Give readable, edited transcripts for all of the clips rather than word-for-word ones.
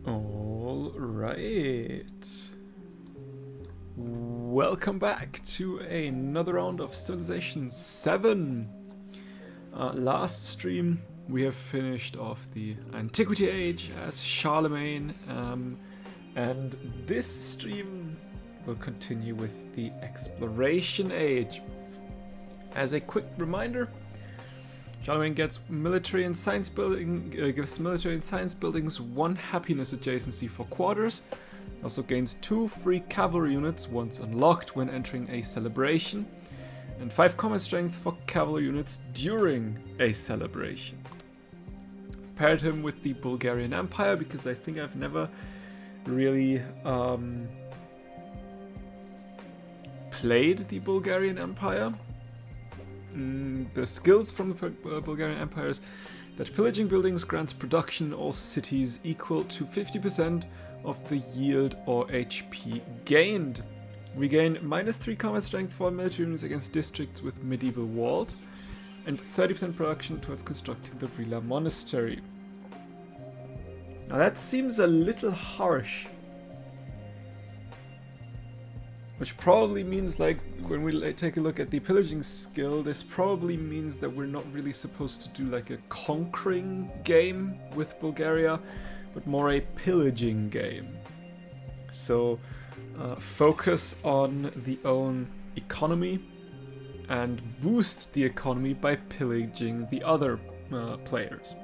All right. Welcome back to another round of Civilization 7. Last stream we have finished off the Antiquity Age as Charlemagne, and this stream will continue with the Exploration Age. As a quick reminder, Charlemagne gets military and science building, gives military and science buildings 1 happiness adjacency for quarters. Also gains 2 free cavalry units once unlocked when entering a celebration, and 5 combat strength for cavalry units during a celebration. I've paired him with the Bulgarian Empire because I think I've never really played the Bulgarian Empire. The skills from the Bulgarian Empire is that pillaging buildings grants production in all cities equal to 50% of the yield or HP gained. We gain -3 combat strength for military units against districts with medieval walls, and 30% production towards constructing the Rila Monastery. Now that seems a little harsh. Which probably means, like, when we take a look at the pillaging skill, this probably means that we're not really supposed to do like a conquering game with Bulgaria, but more a pillaging game. So focus on the own economy and boost the economy by pillaging the other players.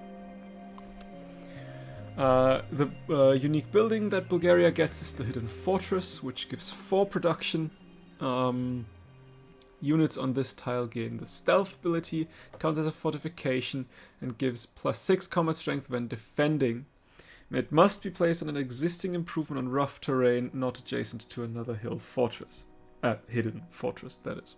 The unique building that Bulgaria gets is the Hidden Fortress, which gives 4 production. Units on this tile gain the Stealth ability, counts as a fortification, and gives +6 combat strength when defending. It must be placed on an existing improvement on rough terrain, not adjacent to another hill fortress. Hidden Fortress, that is.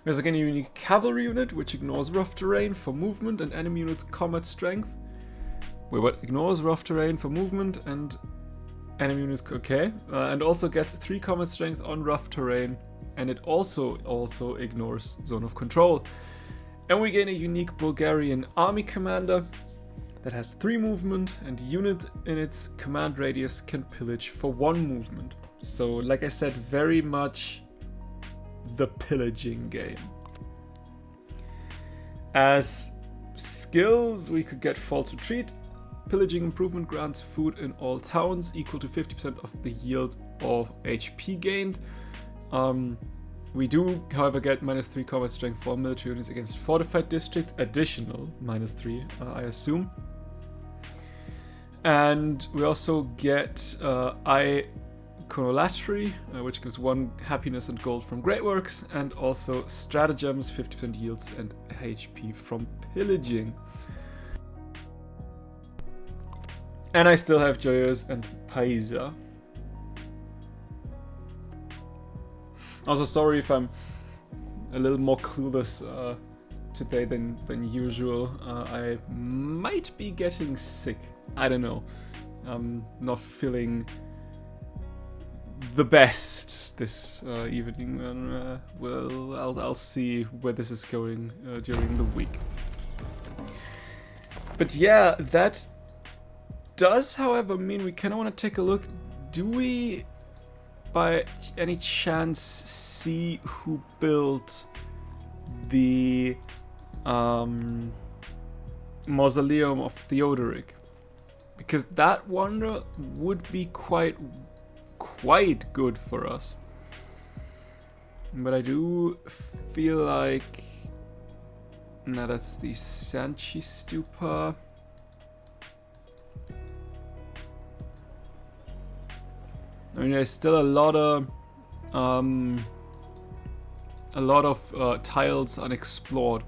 We also gain a unique cavalry unit, which ignores rough terrain for movement and enemy units' combat strength. Wait, what? Ignores rough terrain for movement and enemy units, okay. And also gets 3 combat strength on rough terrain, and it also ignores zone of control. And we gain a unique Bulgarian army commander that has 3 movement, and unit in its command radius can pillage for 1 movement. So, like I said, very much the pillaging game. As skills, we could get False Retreat. Pillaging improvement grants food in all towns equal to 50% of the yield of HP gained. We do, however, get -3 combat strength for military units against fortified districts, additional -3, I assume. And we also get Iconolatry, which gives 1 happiness and gold from Great Works, and also Stratagems, 50% yields and HP from pillaging. And I still have Joyeuse and Paisa. Also, sorry if I'm a little more clueless today than usual. I might be getting sick. I don't know. I'm not feeling the best this evening. And, well, I'll see where this is going during the week. But yeah, that does, however, mean we kind of want to take a look. Do we, by any chance, see who built the Mausoleum of Theodoric? Because that wonder would be quite good for us. But I do feel like... No, that's the Sanchi Stupa. I mean, there's still a lot of tiles unexplored.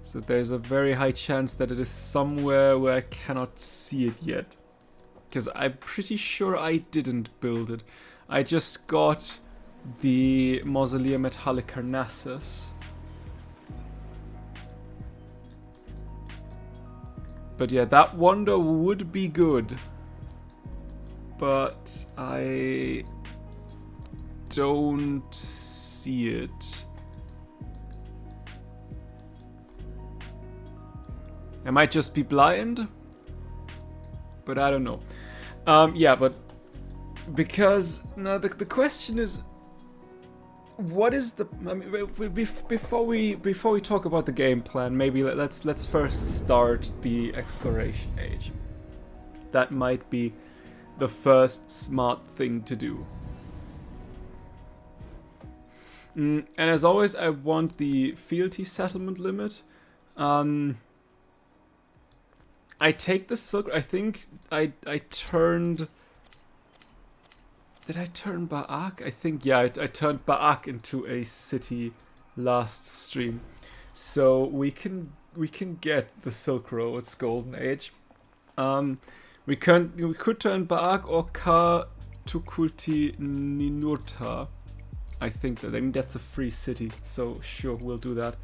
So there's a very high chance that it is somewhere where I cannot see it yet. Because I'm pretty sure I didn't build it. I just got the Mausoleum at Halicarnassus. But yeah, that wonder would be good. But I don't see it. I might just be blind, but I don't know. Yeah, but because now the question is, what is the? I mean, before we talk about the game plan, maybe let's first start the exploration age. That might be the first smart thing to do. And as always, I want the fealty settlement limit. I take the silk. I think I turned. Did I turn Ba'ak? I think yeah. I turned Ba'ak into a city last stream, so we can get the Silk Road's golden age. We could turn Ba'ak or Ka Tukulti Ninurta. I think that's a free city, so sure we'll do that.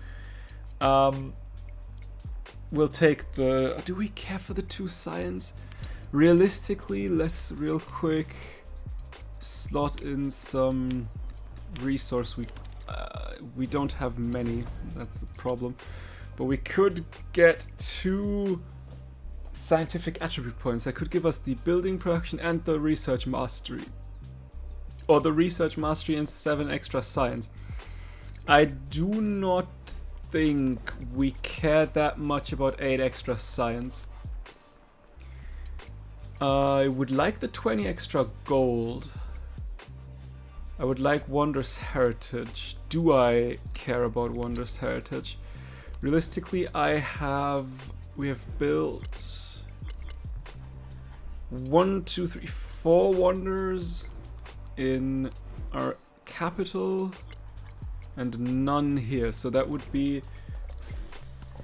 We'll take the... Do we care for the 2 science? Realistically, let's real quick slot in some resource. We don't have many, that's the problem. But we could get 2 scientific attribute points. That could give us the building production and the research mastery. Or the research mastery and 7 extra science. I do not think we care that much about 8 extra science. I would like the 20 extra gold. I would like Wondrous Heritage. Do I care about Wondrous Heritage? Realistically, we have built 1, 2, 3, 4 wonders in our capital and none here, so that would be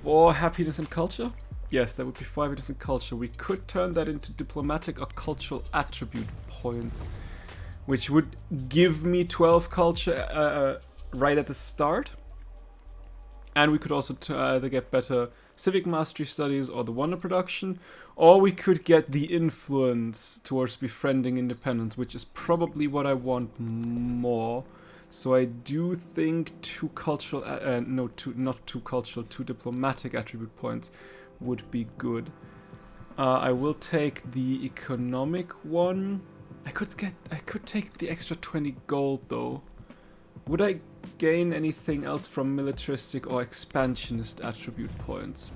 4 happiness and culture. Yes, that would be 4 happiness and culture. We could turn that into diplomatic or cultural attribute points, which would give me 12 culture right at the start. And we could also either get better civic mastery studies or the wonder production, or we could get the influence towards befriending independence, which is probably what I want more. So I do think 2 cultural, not 2 cultural, 2 diplomatic attribute points would be good. I will take the economic one. I could take the extra 20 gold though. Would I gain anything else from militaristic or expansionist attribute points?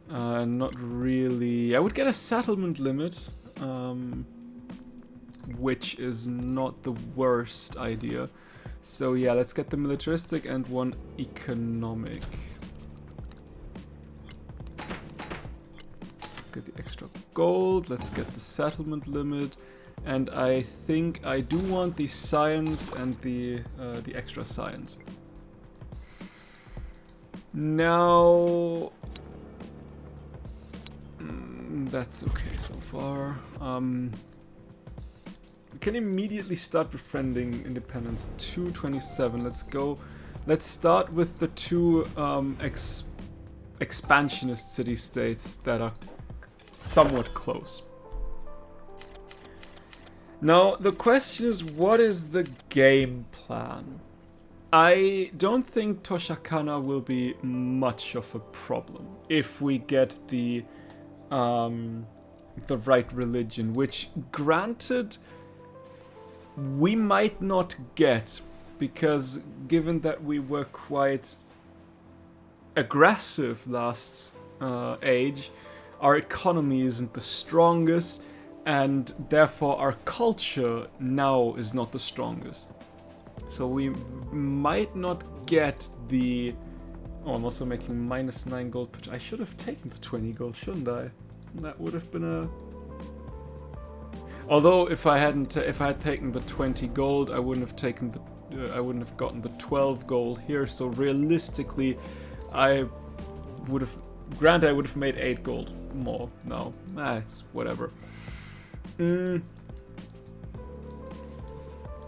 Not really. I would get a settlement limit. Which is not the worst idea. So yeah, let's get the militaristic and 1 economic. Get the extra gold, let's get the settlement limit, and I think I do want the science and the extra science. Now that's okay so far. We can immediately start befriending independence. 227. Let's go. Let's start with the 2 expansionist city-states that are somewhat close. Now, the question is, what is the game plan? I don't think Toshakana will be much of a problem if we get the right religion, which, granted, we might not get, because given that we were quite aggressive last age, our economy isn't the strongest, and therefore our culture now is not the strongest. So we might not get the... Oh, I'm also making -9 gold. I should have taken the 20 gold, shouldn't I? That would have been a... Although if I had taken the 20 gold, I wouldn't have taken the I wouldn't have gotten the 12 gold here. So realistically, I would have, granted, I would have made 8 gold more. No, it's whatever.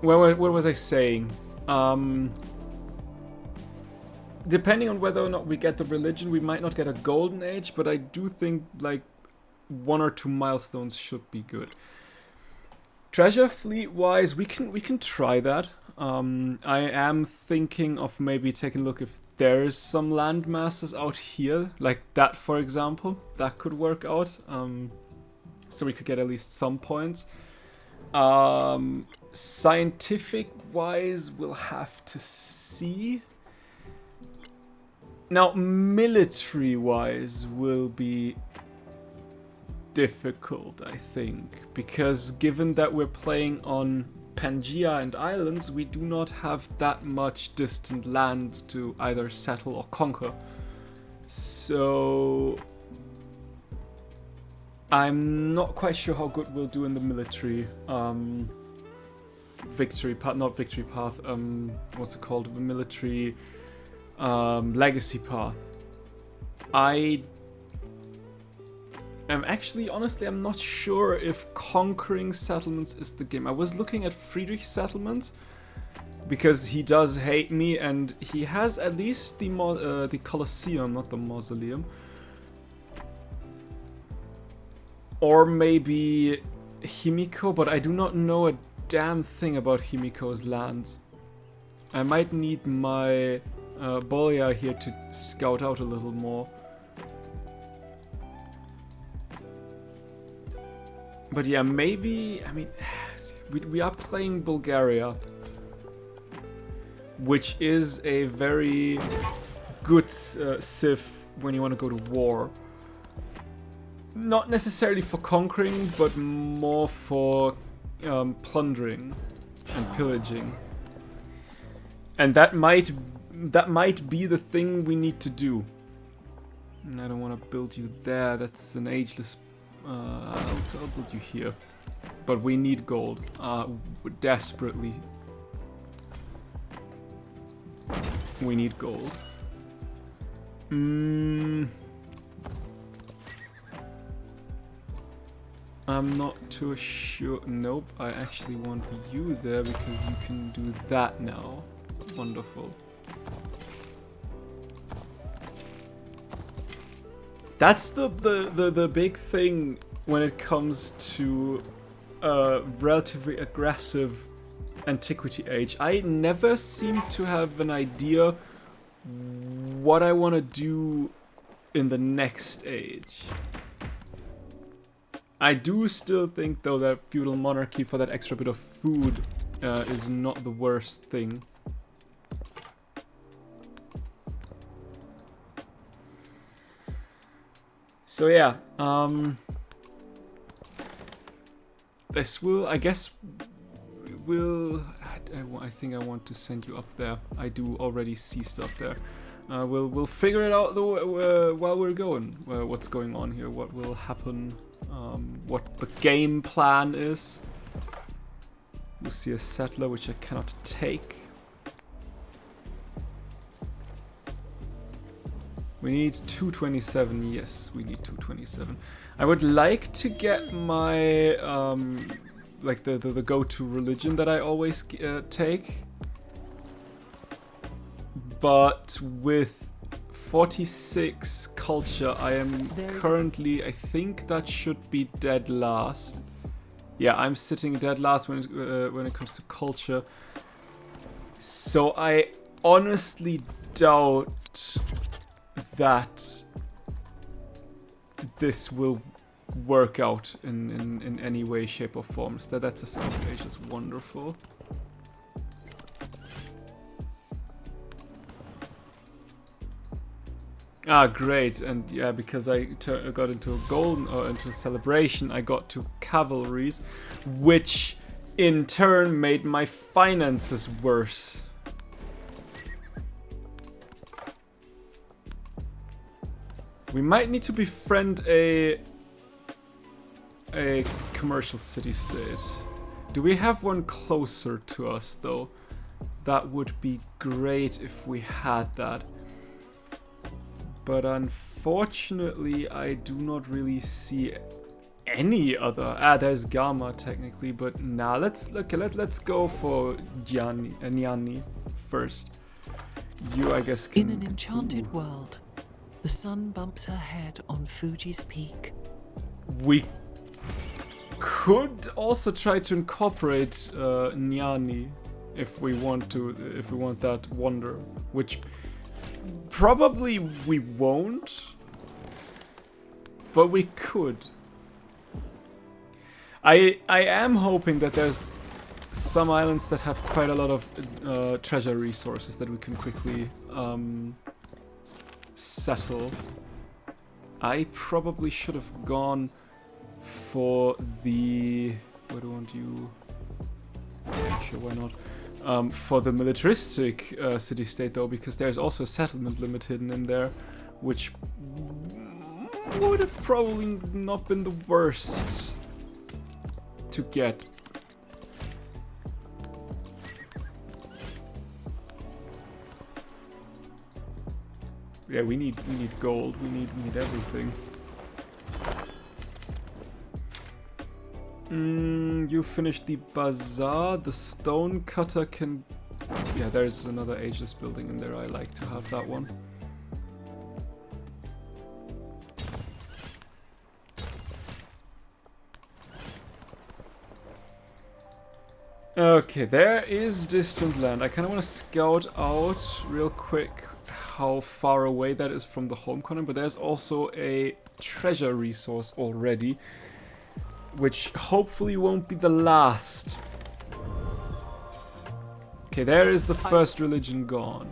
What was I saying? Depending on whether or not we get the religion, we might not get a golden age, but I do think like 1 or 2 milestones should be good. Treasure fleet wise, we can try that. I am thinking of maybe taking a look if there's some land masses out here, like that for example. That could work out. So we could get at least some points. Scientific wise, we'll have to see. Now, military-wise will be difficult, I think, because given that we're playing on Pangaea and islands, we do not have that much distant land to either settle or conquer. So I'm not quite sure how good we'll do in the military victory path, not victory path, what's it called? The military legacy path. I am actually, honestly, I'm not sure if conquering settlements is the game. I was looking at Friedrich's settlement because he does hate me, and he has at least the Colosseum, not the mausoleum. Or maybe Himiko, but I do not know a damn thing about Himiko's lands. I might need my Bolya here to scout out a little more. But yeah, maybe, I mean, we are playing Bulgaria, which is a very good civ when you want to go to war. Not necessarily for conquering, but more for plundering and pillaging. And that might be the thing we need to do. And I don't want to build you there. That's an ageless. I'll build you here. But we need gold. Desperately. We need gold. I'm not too sure. Nope, I actually want you there because you can do that now. Wonderful. That's the big thing when it comes to relatively aggressive antiquity age. I never seem to have an idea what I want to do in the next age. I do still think though that feudal monarchy for that extra bit of food is not the worst thing. So yeah, this will, I guess, I think I want to send you up there. I do already see stuff there. We'll figure it out though while we're going. What's going on here? What will happen? What the game plan is. We'll see a settler which I cannot take. We need 227. Yes, we need 227. I would like to get my like the go-to religion that I always take, but with 46 culture, I am currently, I think that should be dead last. Yeah, I'm sitting dead last when it comes to culture. So I honestly doubt that this will work out in any way, shape or form. So that's a soft age, is wonderful. Ah, great. And yeah, because I got into a golden, or into a celebration, I got to cavalries, which in turn made my finances worse. We might need to befriend a commercial city-state. Do we have one closer to us though? That would be great if we had that. But unfortunately, I do not really see any other. There's Gamma technically, but nah. Let's go for Gianni first. You, I guess, can... In an enchanted world, the sun bumps her head on Fuji's peak. We could also try to incorporate Nyani if we want that wonder, which probably we won't, but we could. I am hoping that there's some islands that have quite a lot of treasure resources that we can quickly settle. I probably should have gone for the... Where do I want you? Sure, why not? For the militaristic city-state though, because there's also a settlement limit hidden in there, which would have probably not been the worst to get. Yeah, we need gold. We need everything. You finished the bazaar. The stone cutter can... Yeah, there's another ageless building in there. I like to have that one. Okay, there is distant land. I kind of want to scout out real quick how far away that is from the home continent, but there's also a treasure resource already, which hopefully won't be the last. Okay, there is the first religion gone.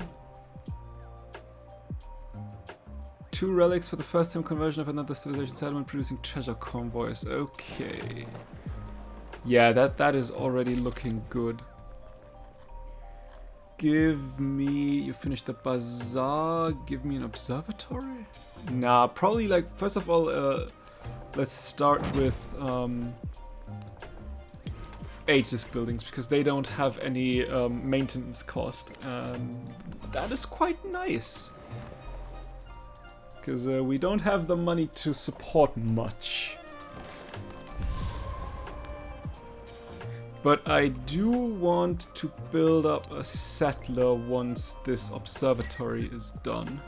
2 relics for the first time conversion of another civilization settlement producing treasure convoys. Okay. Yeah, that is already looking good. Give me... You finished the bazaar. Give me an observatory? Nah, probably like... First of all, let's start with ageless buildings, because they don't have any maintenance cost. That is quite nice. Because we don't have the money to support much. But I do want to build up a settler once this observatory is done.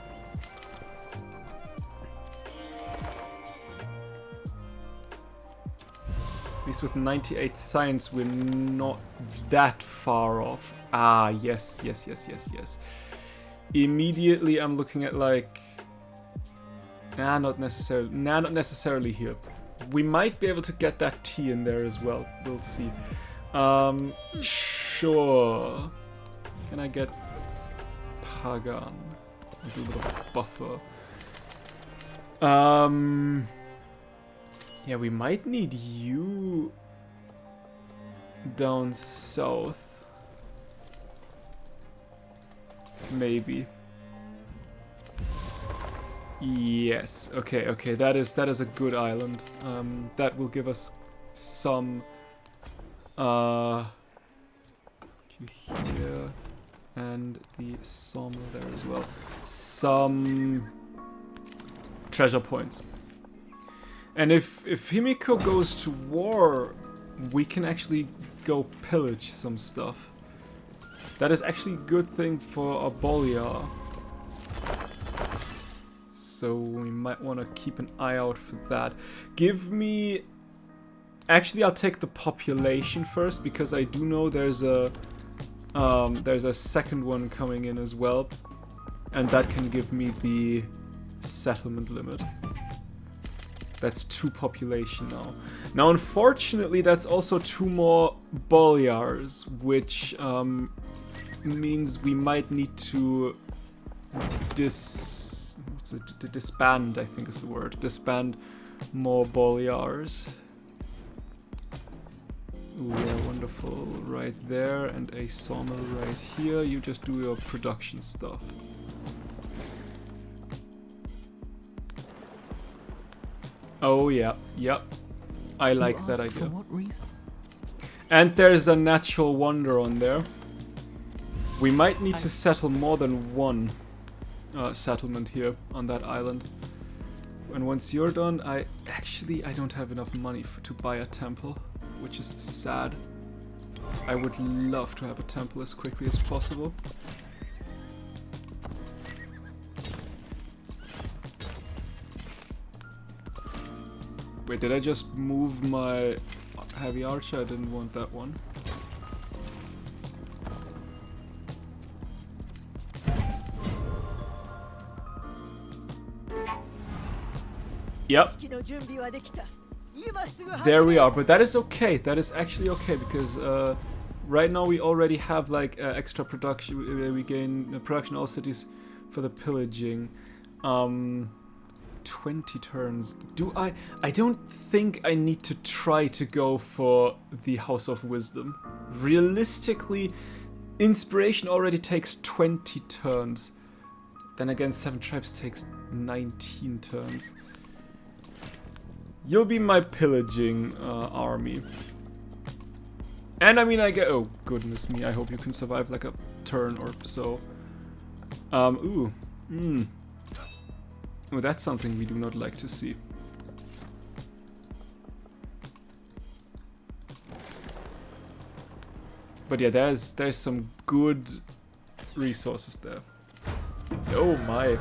At least with 98 science, we're not that far off. Ah, yes. Immediately I'm looking at like... not necessarily here. We might be able to get that tea in there as well. We'll see. Sure. Can I get Pagan? There's a little bit of buffer. Yeah, we might need you down south. Maybe. Yes. Okay. That is a good island. That will give us some here and the sawmill there as well. Some treasure points. And if Himiko goes to war, we can actually go pillage some stuff. That is actually a good thing for Abolia. So we might want to keep an eye out for that. Give me... Actually, I'll take the population first, because I do know there's a second one coming in as well. And that can give me the settlement limit. That's 2 population now. Now, unfortunately, that's also 2 more bolyars, which means we might need to disband, I think is the word. Disband more bolyars. Ooh, yeah, wonderful. Right there, and a sawmill right here. You just do your production stuff. Oh yeah, yep. I like that idea. For what reason? And there's a natural wonder on there. We might need to settle more than one settlement here on that island. And once you're done, I don't have enough money to buy a temple, which is sad. I would love to have a temple as quickly as possible. Wait, did I just move my heavy archer? I didn't want that one. Yep. There we are, but that is okay. That is actually okay because right now we already have like extra production. We gain production in all cities for the pillaging. 20 turns. I don't think I need to try to go for the House of Wisdom. Realistically, inspiration already takes 20 turns. Then again, 7 tribes takes 19 turns. You'll be my pillaging army. And I mean, oh goodness me, I hope you can survive like a turn or so. Oh, that's something we do not like to see. But yeah, there's some good resources there. Oh my.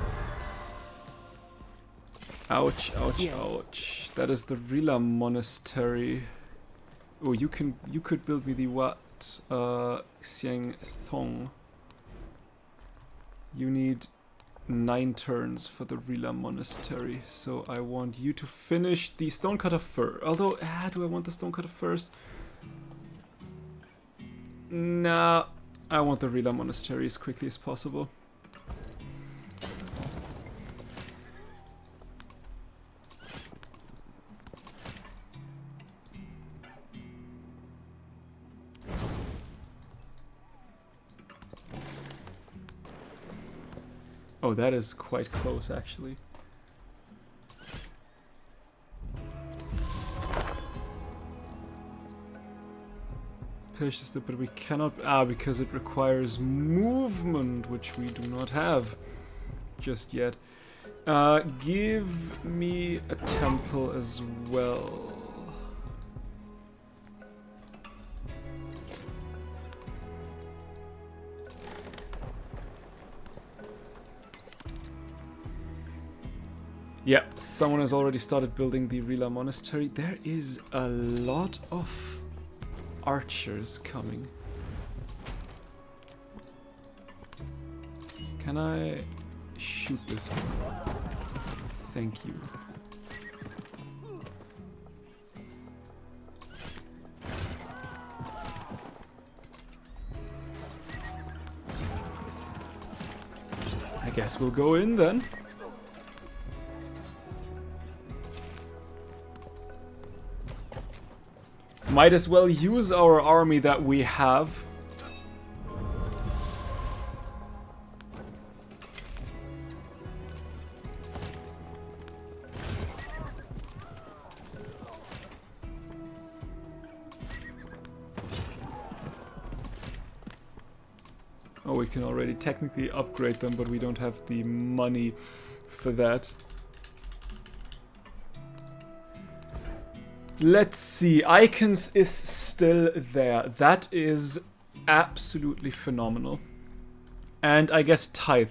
Ouch, ouch, ouch. That is the Rila Monastery. Oh, you could build me the what? Xiang Thong. You need 9 turns for the Rila Monastery. So I want you to finish the Stonecutter first. Although, do I want the Stonecutter first? Nah, I want the Rila Monastery as quickly as possible. Oh, that is quite close, actually. But we cannot... because it requires movement, which we do not have just yet. Give me a temple as well. Yeah, someone has already started building the Rila Monastery. There is a lot of archers coming. Can I shoot this guy? Thank you. I guess we'll go in then. Might as well use our army that we have. Oh, we can already technically upgrade them, but we don't have the money for that. Let's see, Icons is still there. That is absolutely phenomenal. And I guess Tithe.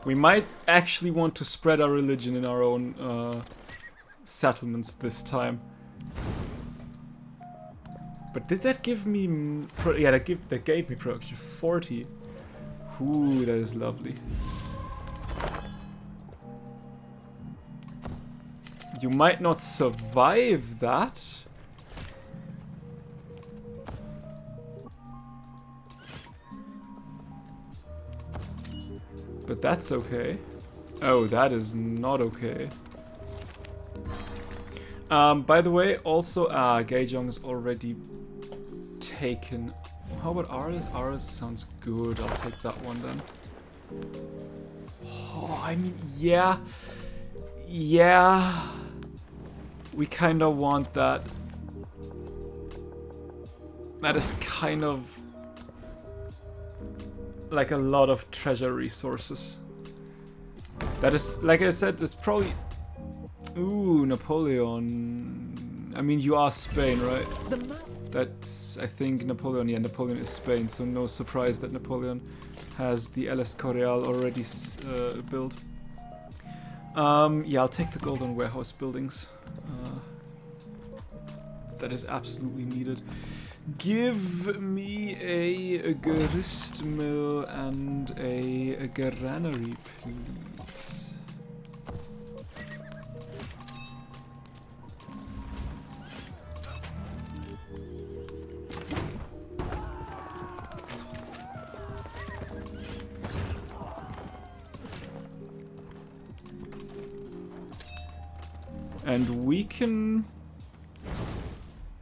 We might actually want to spread our religion in our own settlements this time. But did that give me... yeah, that gave me production 40. Ooh, that is lovely. You might not survive that. But that's okay. Oh, that is not okay. By the way, also, Gaejong is already taken. How about Ares? Ares sounds good. I'll take that one then. Oh, I mean, yeah. Yeah. We kind of want that. That is kind of like a lot of treasure resources. That is, like I said, it's probably... Ooh, Napoleon. I mean, you are Spain, right? That's, I think, Napoleon. Yeah, Napoleon is Spain, so no surprise that Napoleon has the El Escorial already built. Yeah, I'll take the golden warehouse buildings. That is absolutely needed. Give me a grist mill and a granary, please. And we can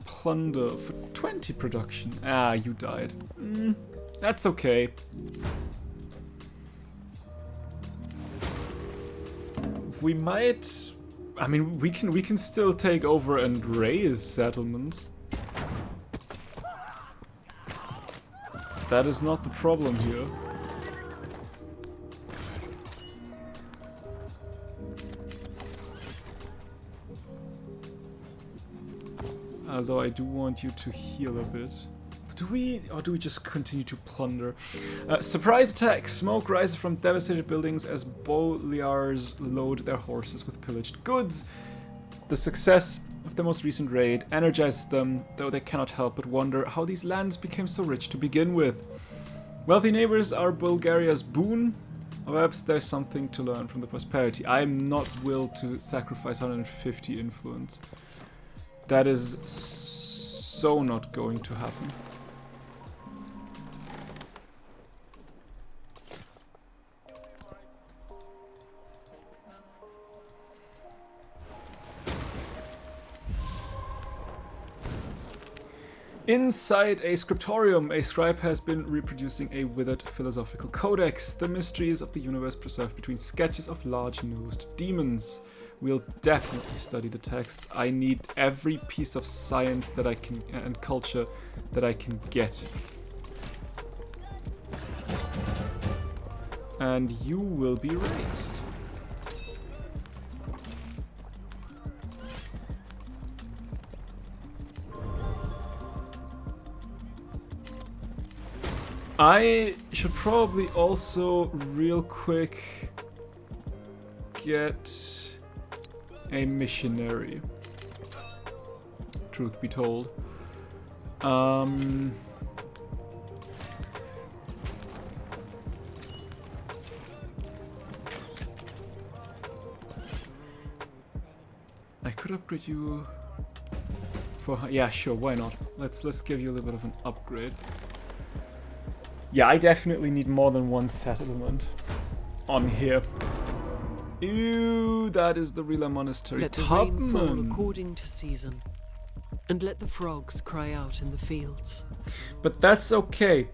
plunder for 20 production. Ah, you died. That's okay. We might... I mean, we can still take over and raise settlements. That is not the problem here. Although I do want you to heal a bit. Do we, or do we just continue to plunder? Surprise attack! Smoke rises from devastated buildings as Boliars load their horses with pillaged goods. The success of the most recent raid energizes them, though they cannot help but wonder how these lands became so rich to begin with. Wealthy neighbors are Bulgaria's boon. Perhaps there's something to learn from the prosperity. I'm not willed to sacrifice 150 influence. That is so not going to happen. Inside a scriptorium, a scribe has been reproducing a withered philosophical codex, the mysteries of the universe preserved between sketches of large-nosed demons. We'll definitely study the texts. I need every piece of science that I can and culture that I can get. And you will be raised. I should probably also real quick get a missionary, truth be told. I could upgrade you for, yeah, sure, why not? Let's give you a little bit of an upgrade. Yeah, I definitely need more than one settlement on here. Ew, that is the Rila Monastery. Let the rain fall according to season, and let the frogs cry out in the fields. But that's okay.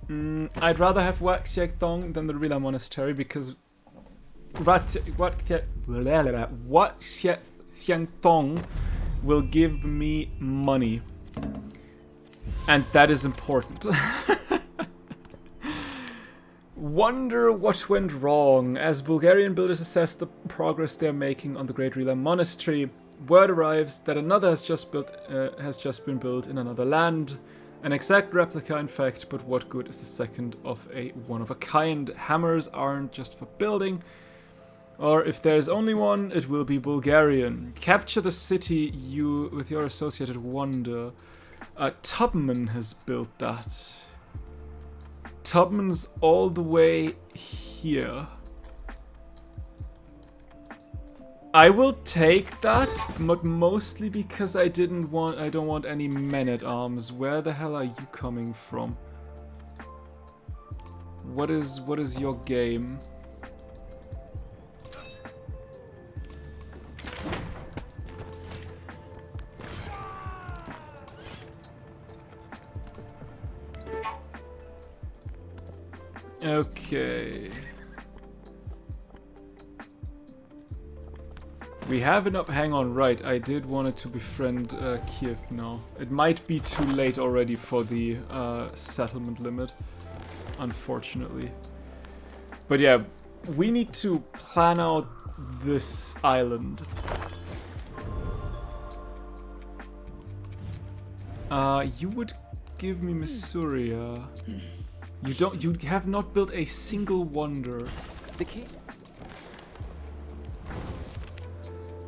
I'd rather have Wat Siek Thong than the Rila Monastery because Wat Siek Thong will give me money, and that is important. Wonder what went wrong. As Bulgarian builders assess the progress they're making on the Great Rila Monastery, word arrives that another has just been built in another land. An exact replica, in fact, but what good is the second of a one-of-a-kind? Hammers aren't just for building, or if there's only one, it will be Bulgarian. Capture the city with your associated wonder. Tubman has built that. Tubman's all the way here. I will take that, but mostly because I don't want any men-at-arms. Where the hell are you coming from? What is your game? Okay. We have enough. Hang on, right. I did want it to befriend Kiev now. It might be too late already for the settlement limit. unfortunately. But yeah, we need to plan out this island. You would give me Masuria. You have not built a single wonder. The king.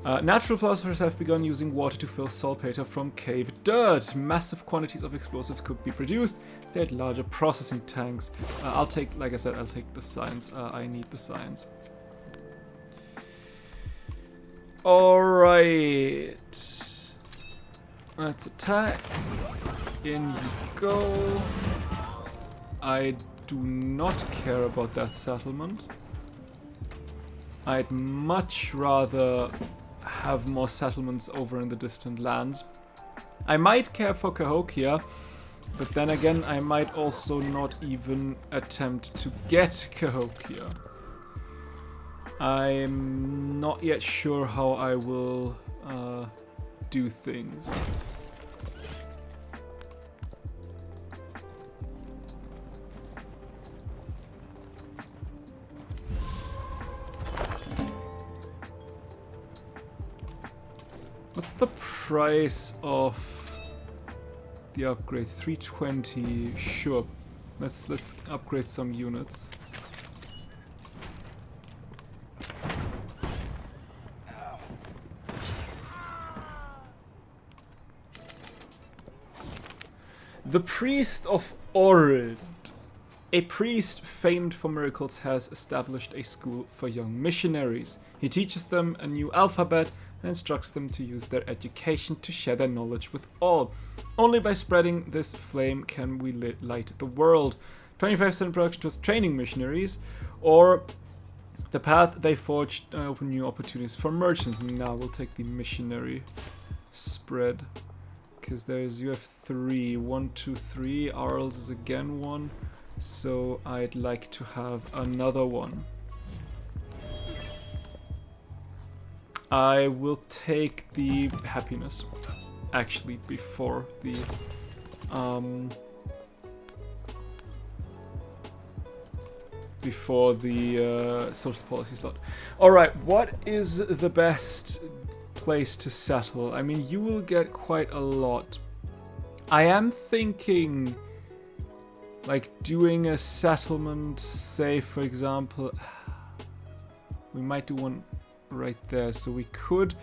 Natural philosophers have begun using water to fill saltpeter from cave dirt. Massive quantities of explosives could be produced. They had larger processing tanks. I'll take, like I said, I'll take the science. I need the science. Alright. Let's attack. In you go. I do not care about that settlement. I'd much rather have more settlements over in the distant lands. I might care for Cahokia, but then again I might also not even attempt to get Cahokia. I'm not yet sure how I will do things. What's the price of the upgrade? 320. Sure. Let's upgrade some units. The Priest of Orid. A priest famed for miracles has established a school for young missionaries. He teaches them a new alphabet and instructs them to use their education to share their knowledge with all. Only by spreading this flame can we light the world. 25% production towards training missionaries, or the path they forged open new opportunities for merchants. Now we'll take the missionary spread, because you have 3. 1, 2, 3. Arles is again 1, so I'd like to have another one. I will take the happiness, actually, before the social policy slot. Alright, what is the best place to settle? I mean, you will get quite a lot. I am thinking, like, doing a settlement, say, for example, we might do one right there, so we could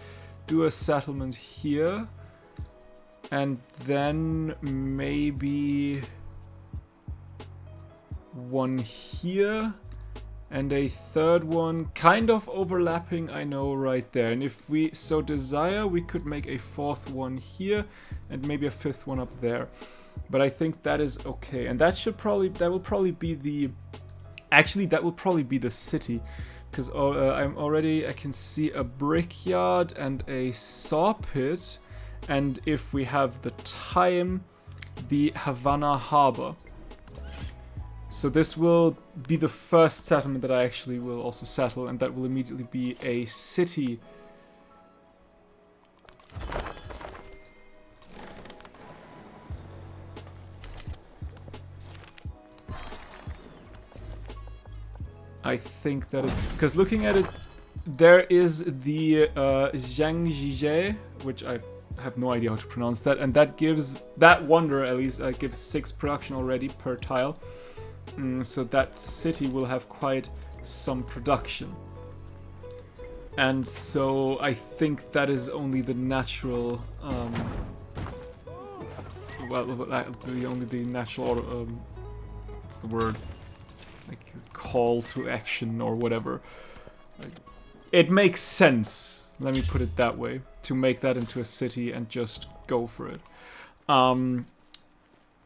do a settlement here, and then maybe one here, and a third one kind of overlapping, I know, right there. And if we so desire, we could make a 4th one here and maybe a 5th one up there. But I think that is okay, and that will probably be the city. Because I can see a brickyard and a saw pit, and if we have the time, the Havana Harbor. So this will be the first settlement that I actually will also settle, and that will immediately be a city. I think that because looking at it, there is the Zhangjie, which I have no idea how to pronounce that, and that wonder at least gives 6 production already per tile. So that city will have quite some production. And so I think that is only the natural, the natural, what's the word? Like call to action or whatever. Like, it makes sense, let me put it that way, to make that into a city and just go for it.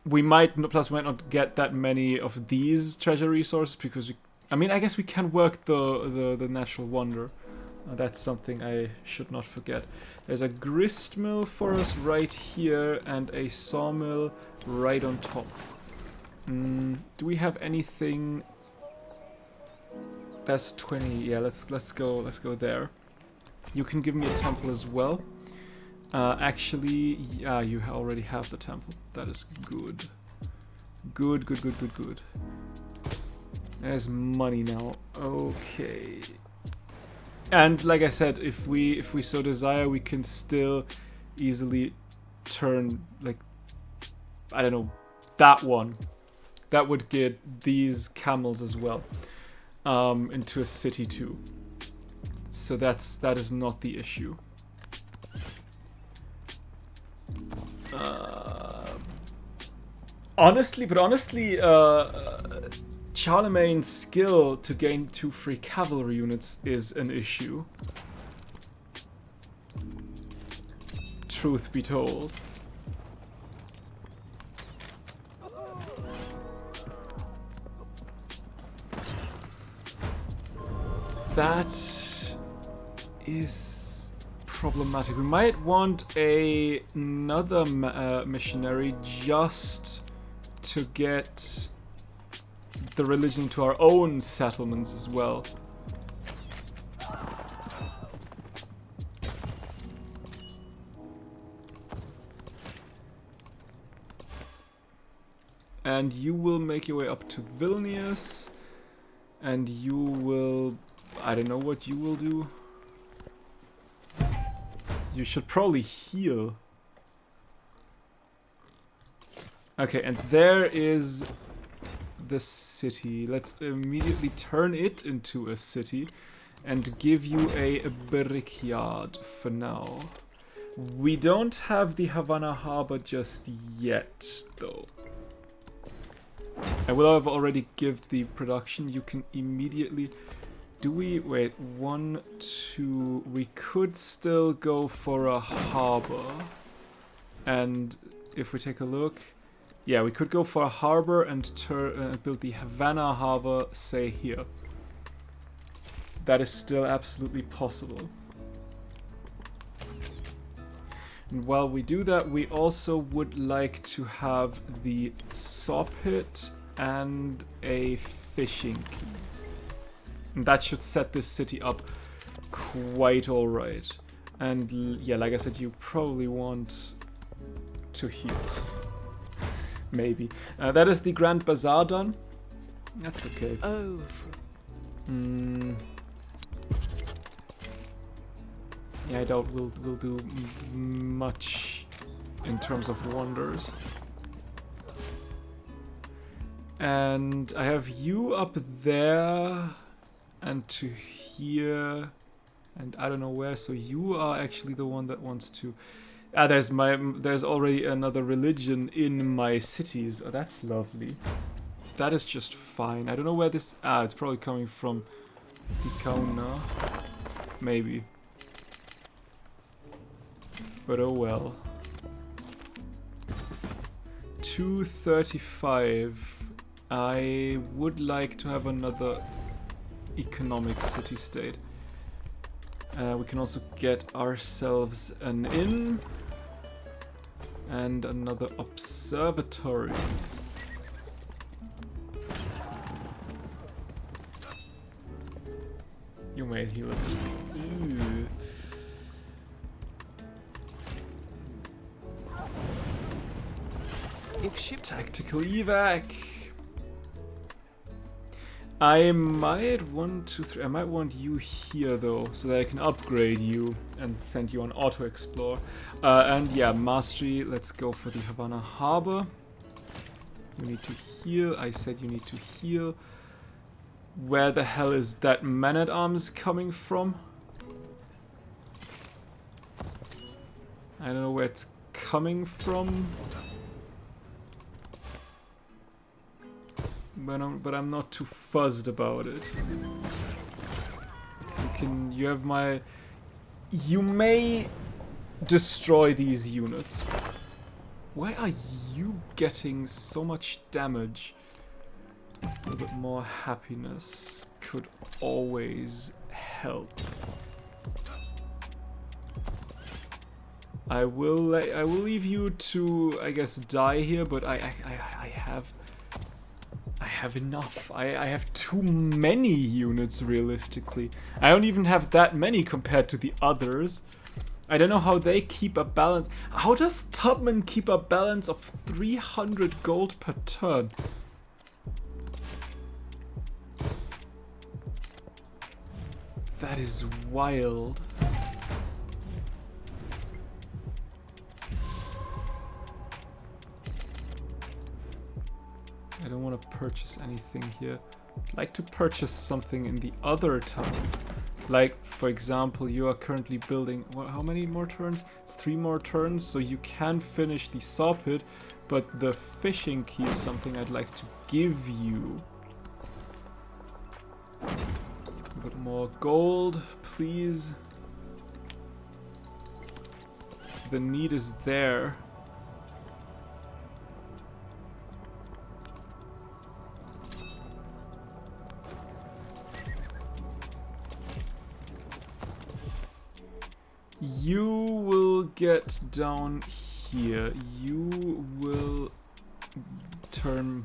We might not get that many of these treasure resources because I guess we can work the natural wonder. That's something I should not forget. There's a grist mill for us right here and a sawmill right on top. Do we have anything? That's 20. Yeah, let's go there. You can give me a temple as well. Actually, yeah, you already have the temple. That is good. Good. There's money now. Okay. And like I said, if we so desire, we can still easily turn, like, I don't know, that one. That would get these camels as well into a city too. So that is not the issue. Honestly, Charlemagne's skill to gain 2 free cavalry units is an issue. Truth be told. That is problematic. We might want another missionary just to get the religion into our own settlements as well. And you will make your way up to Vilnius, and you will... I don't know what you will do. You should probably heal. Okay, and there is the city. Let's immediately turn it into a city and give you a brickyard for now. We don't have the Havana harbor just yet, though. I will have already give the production. You can immediately... Do we... Wait, 1, 2... We could still go for a harbor. And if we take a look... Yeah, we could go for a harbor and build the Havana harbor, say, here. That is still absolutely possible. And while we do that, we also would like to have the saw pit and a fishing quay. And that should set this city up quite alright. And yeah, like I said, you probably want to heal. Maybe. That is the Grand Bazaar done. That's okay. Oh. Yeah, I doubt we'll do much in terms of wonders. And I have you up there and to here and I don't know where, so you are actually the one that wants to... Ah, there's already another religion in my cities. Oh, that's lovely. That is just fine. I don't know where this... Ah, it's probably coming from the Kauna. Maybe. But oh well. 235. I would like to have another economic city-state. We can also get ourselves an inn and another observatory. You may heal it. Ooh. If ship Tactical evac. I might I might want you here though, so that I can upgrade you and send you on auto explore. And yeah, mastery. Let's go for the Havana harbor. You need to heal. I said you need to heal. Where the hell is that man-at-arms coming from? I don't know where it's coming from. But I'm not too fuzzed about it. You have my... You may destroy these units. Why are you getting so much damage? A little bit more happiness could always help. I will leave you to, I guess, die here, but I have enough. I have too many units, realistically. I don't even have that many compared to the others. I don't know how they keep a balance. How does Tubman keep a balance of 300 gold per turn? That is wild. I don't want to purchase anything here. I'd like to purchase something in the other town. Like, for example, you are currently building... Well, how many more turns? It's 3 more turns, so you can finish the saw pit, but the fishing key is something I'd like to give you. A bit more gold, please. The need is there. You will get down here. You will turn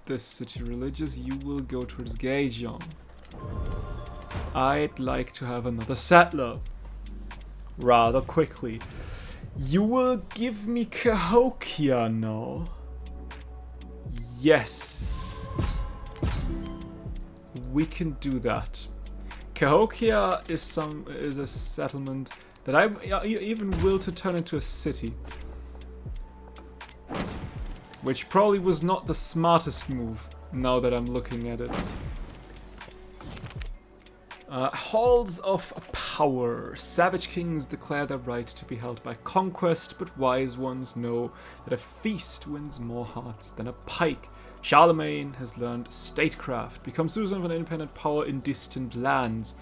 this city religious. You will go towards Gaejeon. I'd like to have another settler. Rather quickly. You will give me Cahokia now. Yes. We can do that. Cahokia is a settlement that I'm even will to turn into a city. Which probably was not the smartest move, now that I'm looking at it. Halls of Power. Savage kings declare their right to be held by conquest, but wise ones know that a feast wins more hearts than a pike. Charlemagne has learned statecraft. Become citizen of an independent power in distant lands.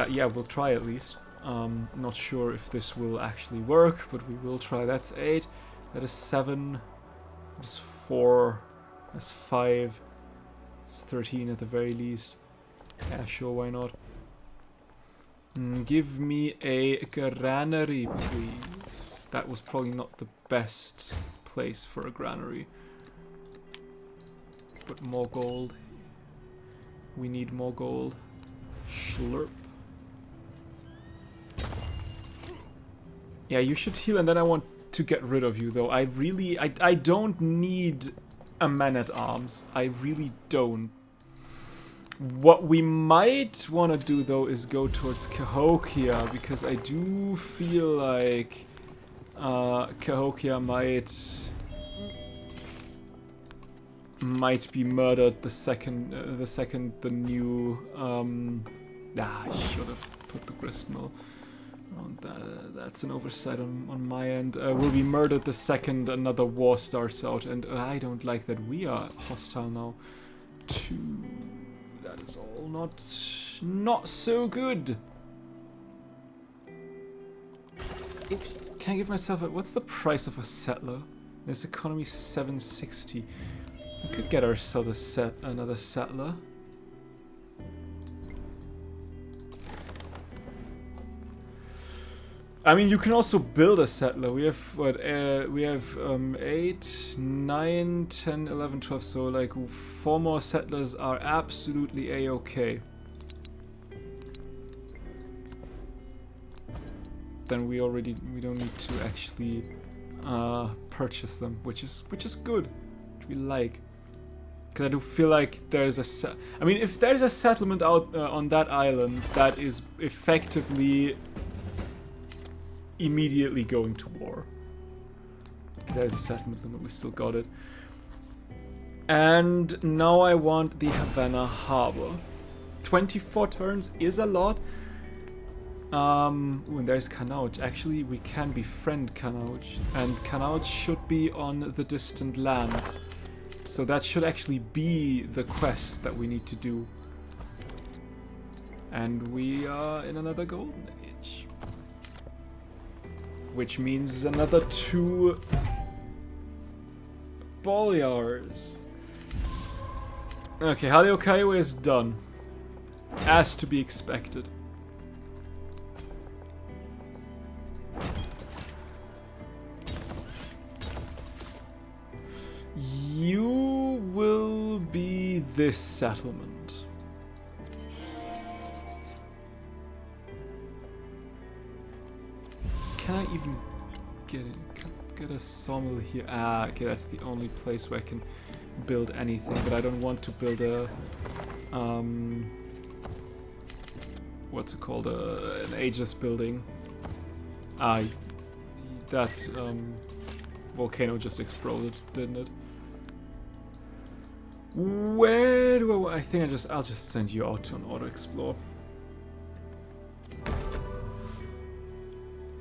Yeah, we'll try at least. Not sure if this will actually work, but we will try. That's 8. That is 7. That is 4. That's 5. It's 13 at the very least. Yeah, sure, why not? Give me a granary, please. That was probably not the best place for a granary. But more gold. We need more gold. Slurp. Yeah, you should heal, and then I want to get rid of you, though. I don't need a man-at-arms. I really don't. What we might want to do, though, is go towards Cahokia, because I do feel like Cahokia might be murdered the second the new I should have put the gristmill. That's an oversight on my end. Will be murdered the second another war starts out, and I don't like that we are hostile now. That is all not so good. Can I give myself what's the price of a settler? This economy 760. We could get ourselves another settler. I mean, you can also build a settler. We have what? We have 8, 9, 10, 11, 12. So like 4 more settlers are absolutely a-okay. Then we don't need to actually purchase them, which is good. Which we like. Because I do feel like there's I mean, if there's a settlement out on that island that is effectively immediately going to war. There's a settlement limit, we still got it. And now I want the Havana Harbor. 24 turns is a lot. Ooh, and there's Kanauj. Actually, we can befriend Kanauj. And Kanauj should be on the distant lands. So that should actually be the quest that we need to do. And we are in another golden age. Which means another 2 Bolyars. Okay, Haleokaiwa is done. As to be expected. You will be this settlement. Can I even get a sawmill here? Ah, okay, that's the only place where I can build anything, but I don't want to build a what's it called? An ageless building. That volcano just exploded, didn't it? Where do I think I'll just send you out to an auto explore.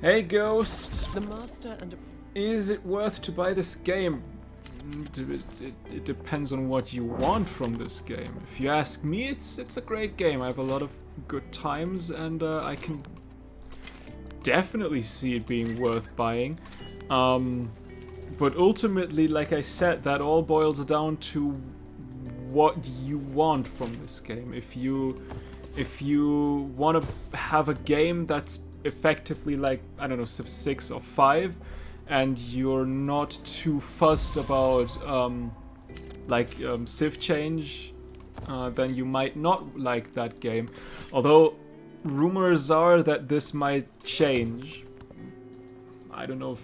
Hey Ghost! The master and Is it worth to buy this game? It depends on what you want from this game. If you ask me, it's a great game. I have a lot of good times, and I can definitely see it being worth buying. But ultimately, like I said, that all boils down to what you want from this game. If you want to have a game that's effectively like, I don't know, Civ 6 or 5, and you're not too fussed about Civ change, then you might not like that game. Although rumors are that this might change. I don't know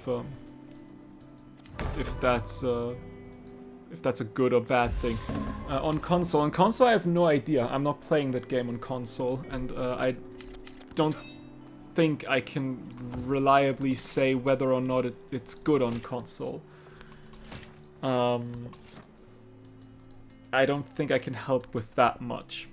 if that's a good or bad thing. On console, I have no idea. I'm not playing that game on console, and I don't think I can reliably say whether or not it's good on console. I don't think I can help with that much.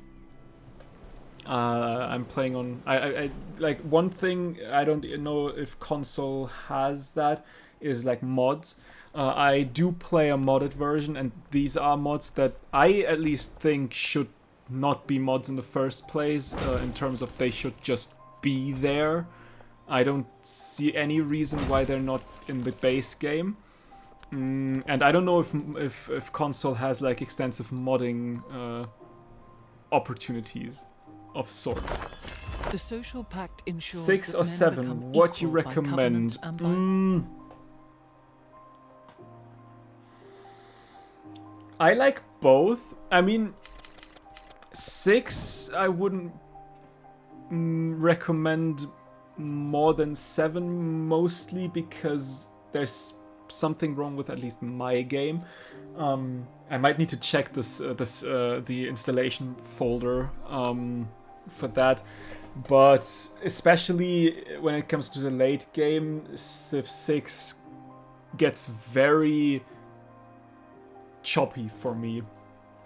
I'm playing on... I like, one thing I don't know if console has that is like mods. I do play a modded version, and these are mods that I at least think should not be mods in the first place, in terms of they should just be there. I don't see any reason why they're not in the base game. And I don't know if console has like extensive modding opportunities of sorts. the social pact ensures 6 that or men 7, become what you equal by recommend? covenant and by- I like both. I mean, 6 I wouldn't recommend more than 7, mostly because there's something wrong with at least my game. I might need to check the installation folder for that, but especially when it comes to the late game, Civ 6 gets very choppy for me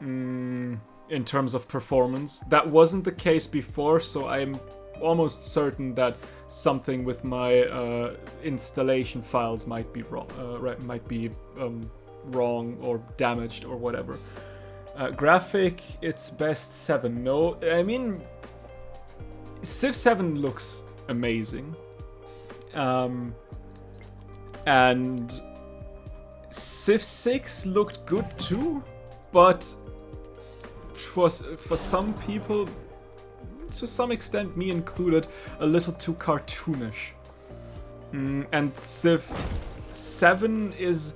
in terms of performance. That wasn't the case before, so I'm almost certain that something with my installation files might be wrong, wrong or damaged or whatever. Graphic, it's best 7. No, I mean, Civ 7 looks amazing, and Civ 6 looked good too, but for some people, to some extent, me included, a little too cartoonish. And Civ 7 is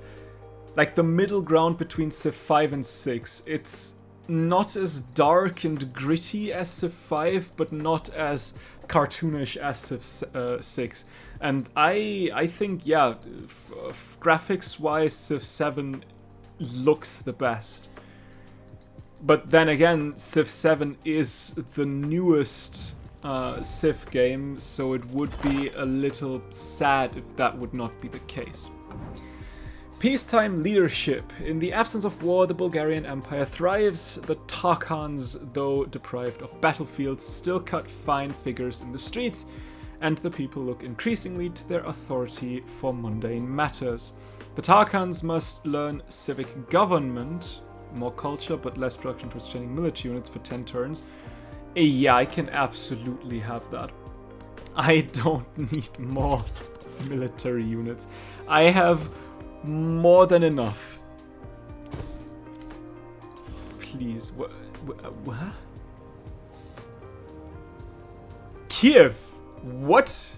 like the middle ground between Civ 5 and 6. It's not as dark and gritty as Civ 5, but not as cartoonish as Civ 6. And I think, yeah, graphics-wise, Civ 7 looks the best. But then again, Civ 7 is the newest Civ game, so it would be a little sad if that would not be the case. Peacetime leadership. In the absence of war, the Bulgarian Empire thrives. The Tarkhans, though deprived of battlefields, still cut fine figures in the streets, and the people look increasingly to their authority for mundane matters. The Tarkhans must learn civic government, more culture but less production towards training military units for 10 turns. Yeah, I can absolutely have that. I don't need more military units. I have more than enough. Please, what? Kiev? What?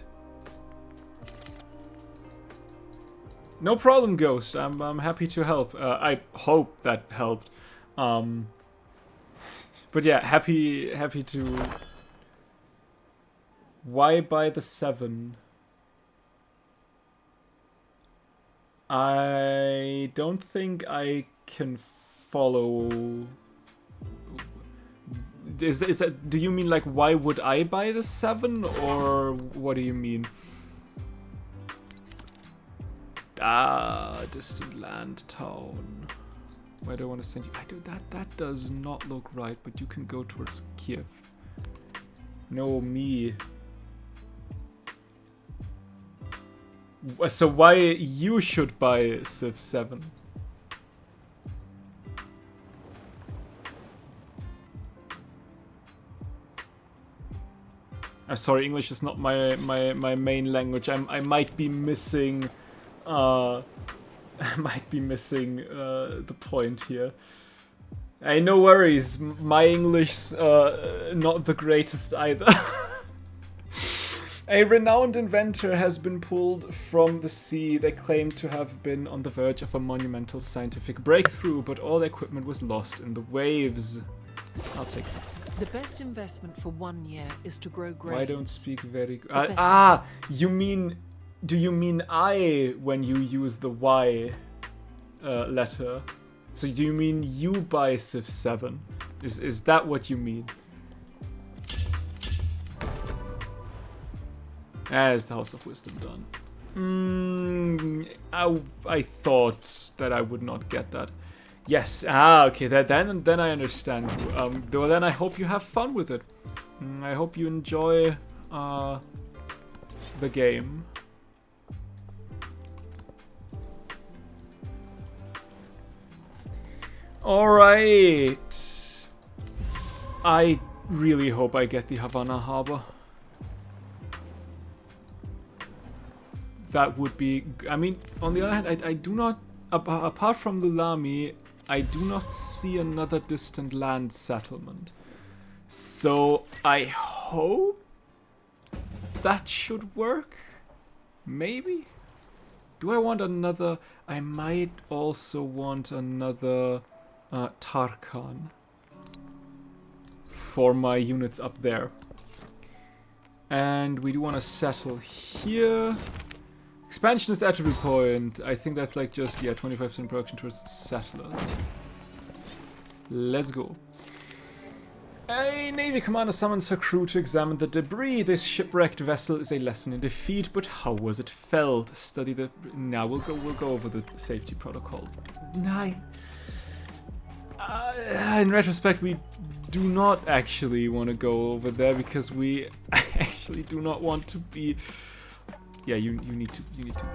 No problem, Ghost. I'm happy to help. I hope that helped. But yeah, happy to. Why buy the 7? I don't think I can follow. is that, do you mean like why would I buy the 7, or what do you mean? Ah, distant land town. Where do I want to send you? That does not look right, but you can go towards Kiev. No, me. So why you should buy Civ 7? I'm sorry, English is not my main language. I might be missing I might be missing the point here. Hey, no worries. My English's not the greatest either. A renowned inventor has been pulled from the sea. They claim to have been on the verge of a monumental scientific breakthrough, but all their equipment was lost in the waves. I'll take that. The best investment for 1 year is to grow grapes. Why don't speak very good? You mean... Do you mean I when you use the Y letter? So do you mean you buy Civ 7? Is that what you mean? As the House of Wisdom done. I thought that I would not get that. Yes. Okay. Then I understand. Well, then I hope you have fun with it. I hope you enjoy the game. Alright. I really hope I get the Havana Harbor. That would be... I mean, on the other hand, I do not... Apart from Lulami, I do not see another distant land settlement. So, I hope that should work? Maybe? Do I want another... I might also want another... Tarkhan for my units up there. And we do want to settle here. Expansion is attribute point. I think that's like just, yeah, 25% production towards settlers. Let's go. A Navy commander summons her crew to examine the debris. This shipwrecked vessel is a lesson in defeat, but how was it felled? Study the... Now we'll go over the safety protocol. In retrospect, we do not actually want to go over there because we actually do not want to be... Yeah, you need to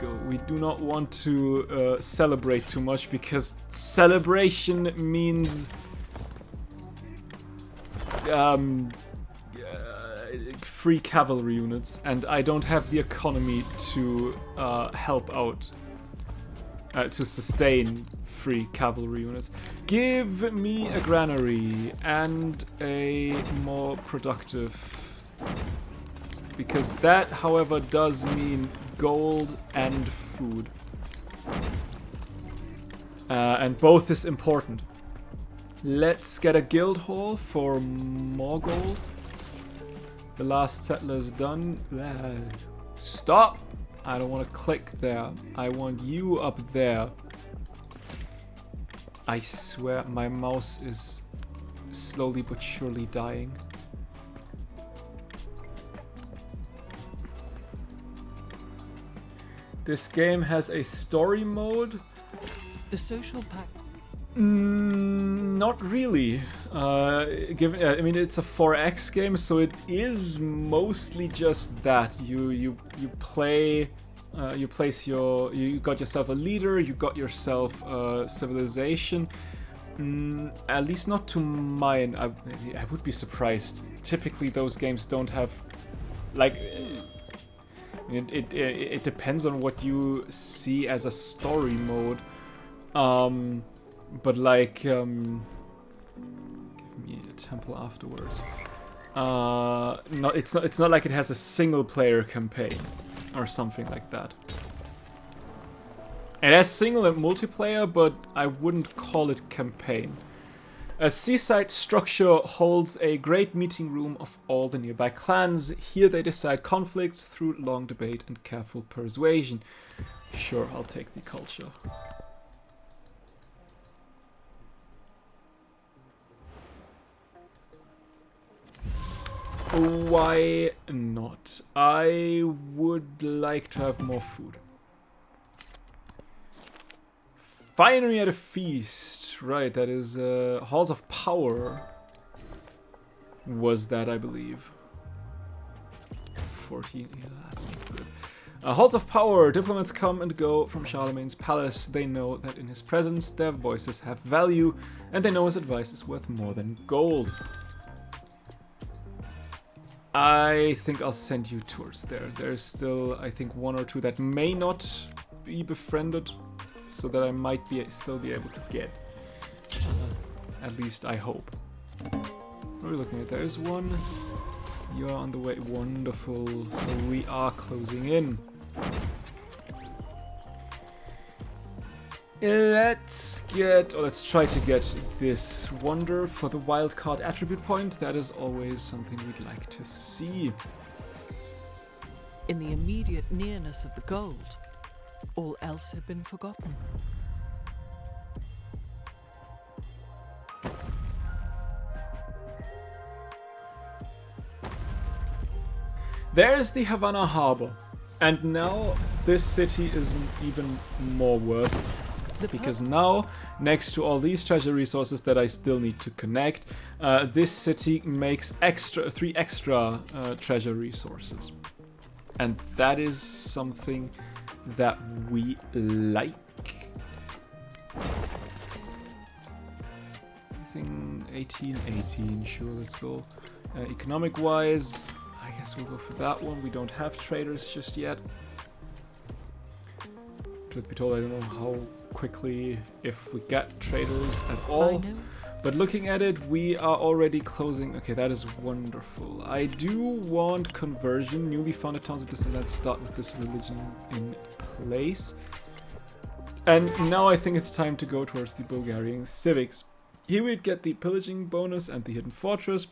go. We do not want to celebrate too much because celebration means free cavalry units, and I don't have the economy to help out to sustain free cavalry units. Give me a granary and a more productive, because that, however, does mean gold and food, and both is important. Let's get a guild hall for more gold. The last settler's done. Stop! I don't want to click there. I want you up there. I swear my mouse is slowly but surely dying. This game has a story mode. The social pack. Not really. Given, I mean, it's a 4X game, so it is mostly just that you play. You got yourself a leader. You got yourself a civilization. At least not to mine. I would be surprised. Typically, those games don't have, like. It depends on what you see as a story mode. But like, give me a temple afterwards. No, it's not like it has a single player campaign or something like that. It has single and multiplayer, but I wouldn't call it campaign. A seaside structure holds a great meeting room of all the nearby clans. Here they decide conflicts through long debate and careful persuasion. Sure, I'll take the culture. Why not? I would like to have more food. Finery at a feast. Right, that is Halls of Power. Was that, I believe. 14, yeah, that's not good. Halls of Power. Diplomats come and go from Charlemagne's palace. They know that in his presence their voices have value, and they know his advice is worth more than gold. I think I'll send you towards there. There's still, I think, 1 or 2 that may not be befriended, so that I might still be able to get. At least I hope. What are we looking at? There's one. You are on the way. Wonderful. So we are closing in. Let's try to get this wonder for the wildcard attribute point. That is always something we'd like to see. In the immediate nearness of the gold, all else had been forgotten. There's the Havana Harbor. And now this city is even more worth it. Because now, next to all these treasure resources that I still need to connect, this city makes 3 extra treasure resources. And that is something that we like. I think 18, sure, let's go. Economic-wise, I guess we'll go for that one. We don't have traders just yet. Truth be told, I don't know how quickly, if we get traders at all. But looking at it, we are already closing. Okay, that is wonderful. I do want conversion. Newly founded towns of distant lands start with this religion in place. And now I think it's time to go towards the Bulgarian civics. Here we'd get the pillaging bonus and the hidden fortress.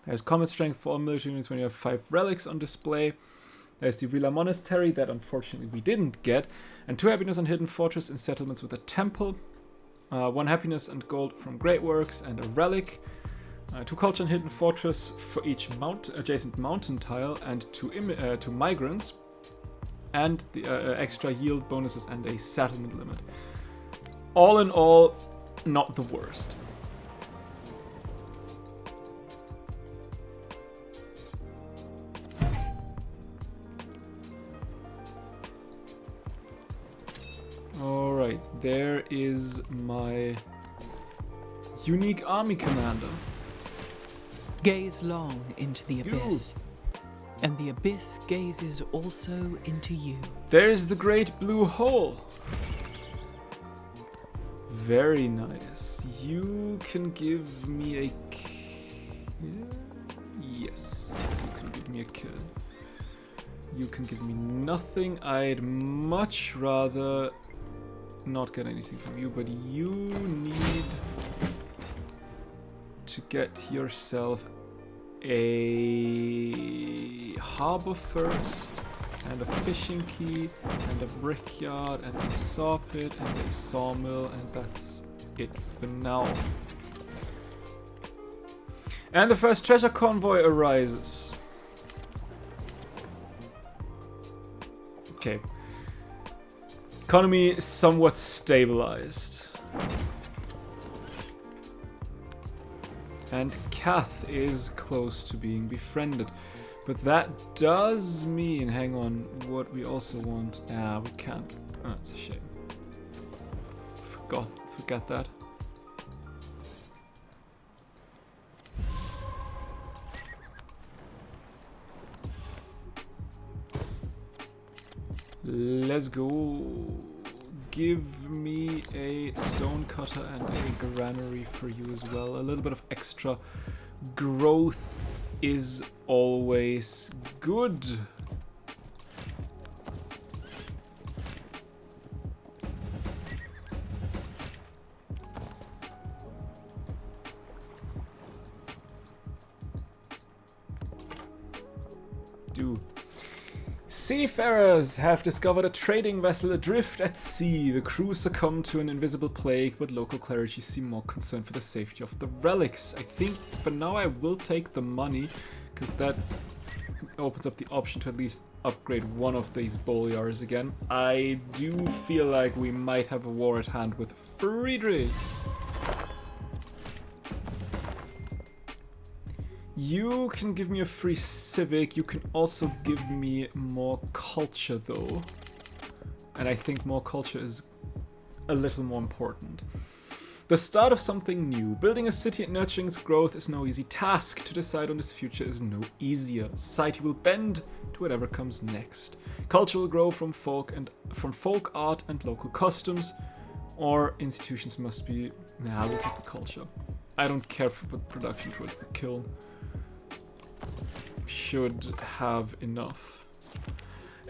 There's combat strength for all military units when you have 5 relics on display. There's the Rila Monastery that unfortunately we didn't get. And 2 happiness on hidden fortress in settlements with a temple. 1 happiness and gold from great works and a relic. 2 culture and hidden fortress for each adjacent mountain tile and 2 migrants. And the extra yield bonuses and a settlement limit. All in all, not the worst. Alright, there is my unique army commander. Gaze long into the abyss, and the abyss gazes also into you. There's the great blue hole. Very nice. You can give me a kill. Yes, you can give me a kill. You can give me nothing. I'd much rather not get anything from you, but you need to get yourself a harbor first, and a fishing quay, and a brickyard, and a saw pit, and a sawmill, and that's it for now. And the first treasure convoy arises. Okay. Economy is somewhat stabilized. And Kath is close to being befriended. But that does mean, hang on, what we also want. We can't. Oh, that's a shame. Forget that. Let's go. Give me a stone cutter and a granary for you as well. A little bit of extra growth is always good. Seafarers have discovered a trading vessel adrift at sea. The crew succumbed to an invisible plague, but local clerics seem more concerned for the safety of the relics. I think for now I will take the money, because that opens up the option to at least upgrade one of these Bolyars again. I do feel like we might have a war at hand with Friedrich. You can give me a free civic. You can also give me more culture though. And I think more culture is a little more important. The start of something new. Building a city and nurturing its growth is no easy task. To decide on its future is no easier. Society will bend to whatever comes next. Culture will grow from folk art and local customs, or institutions must be. Nah, we'll take the culture. I don't care for production towards the kiln. Should have enough.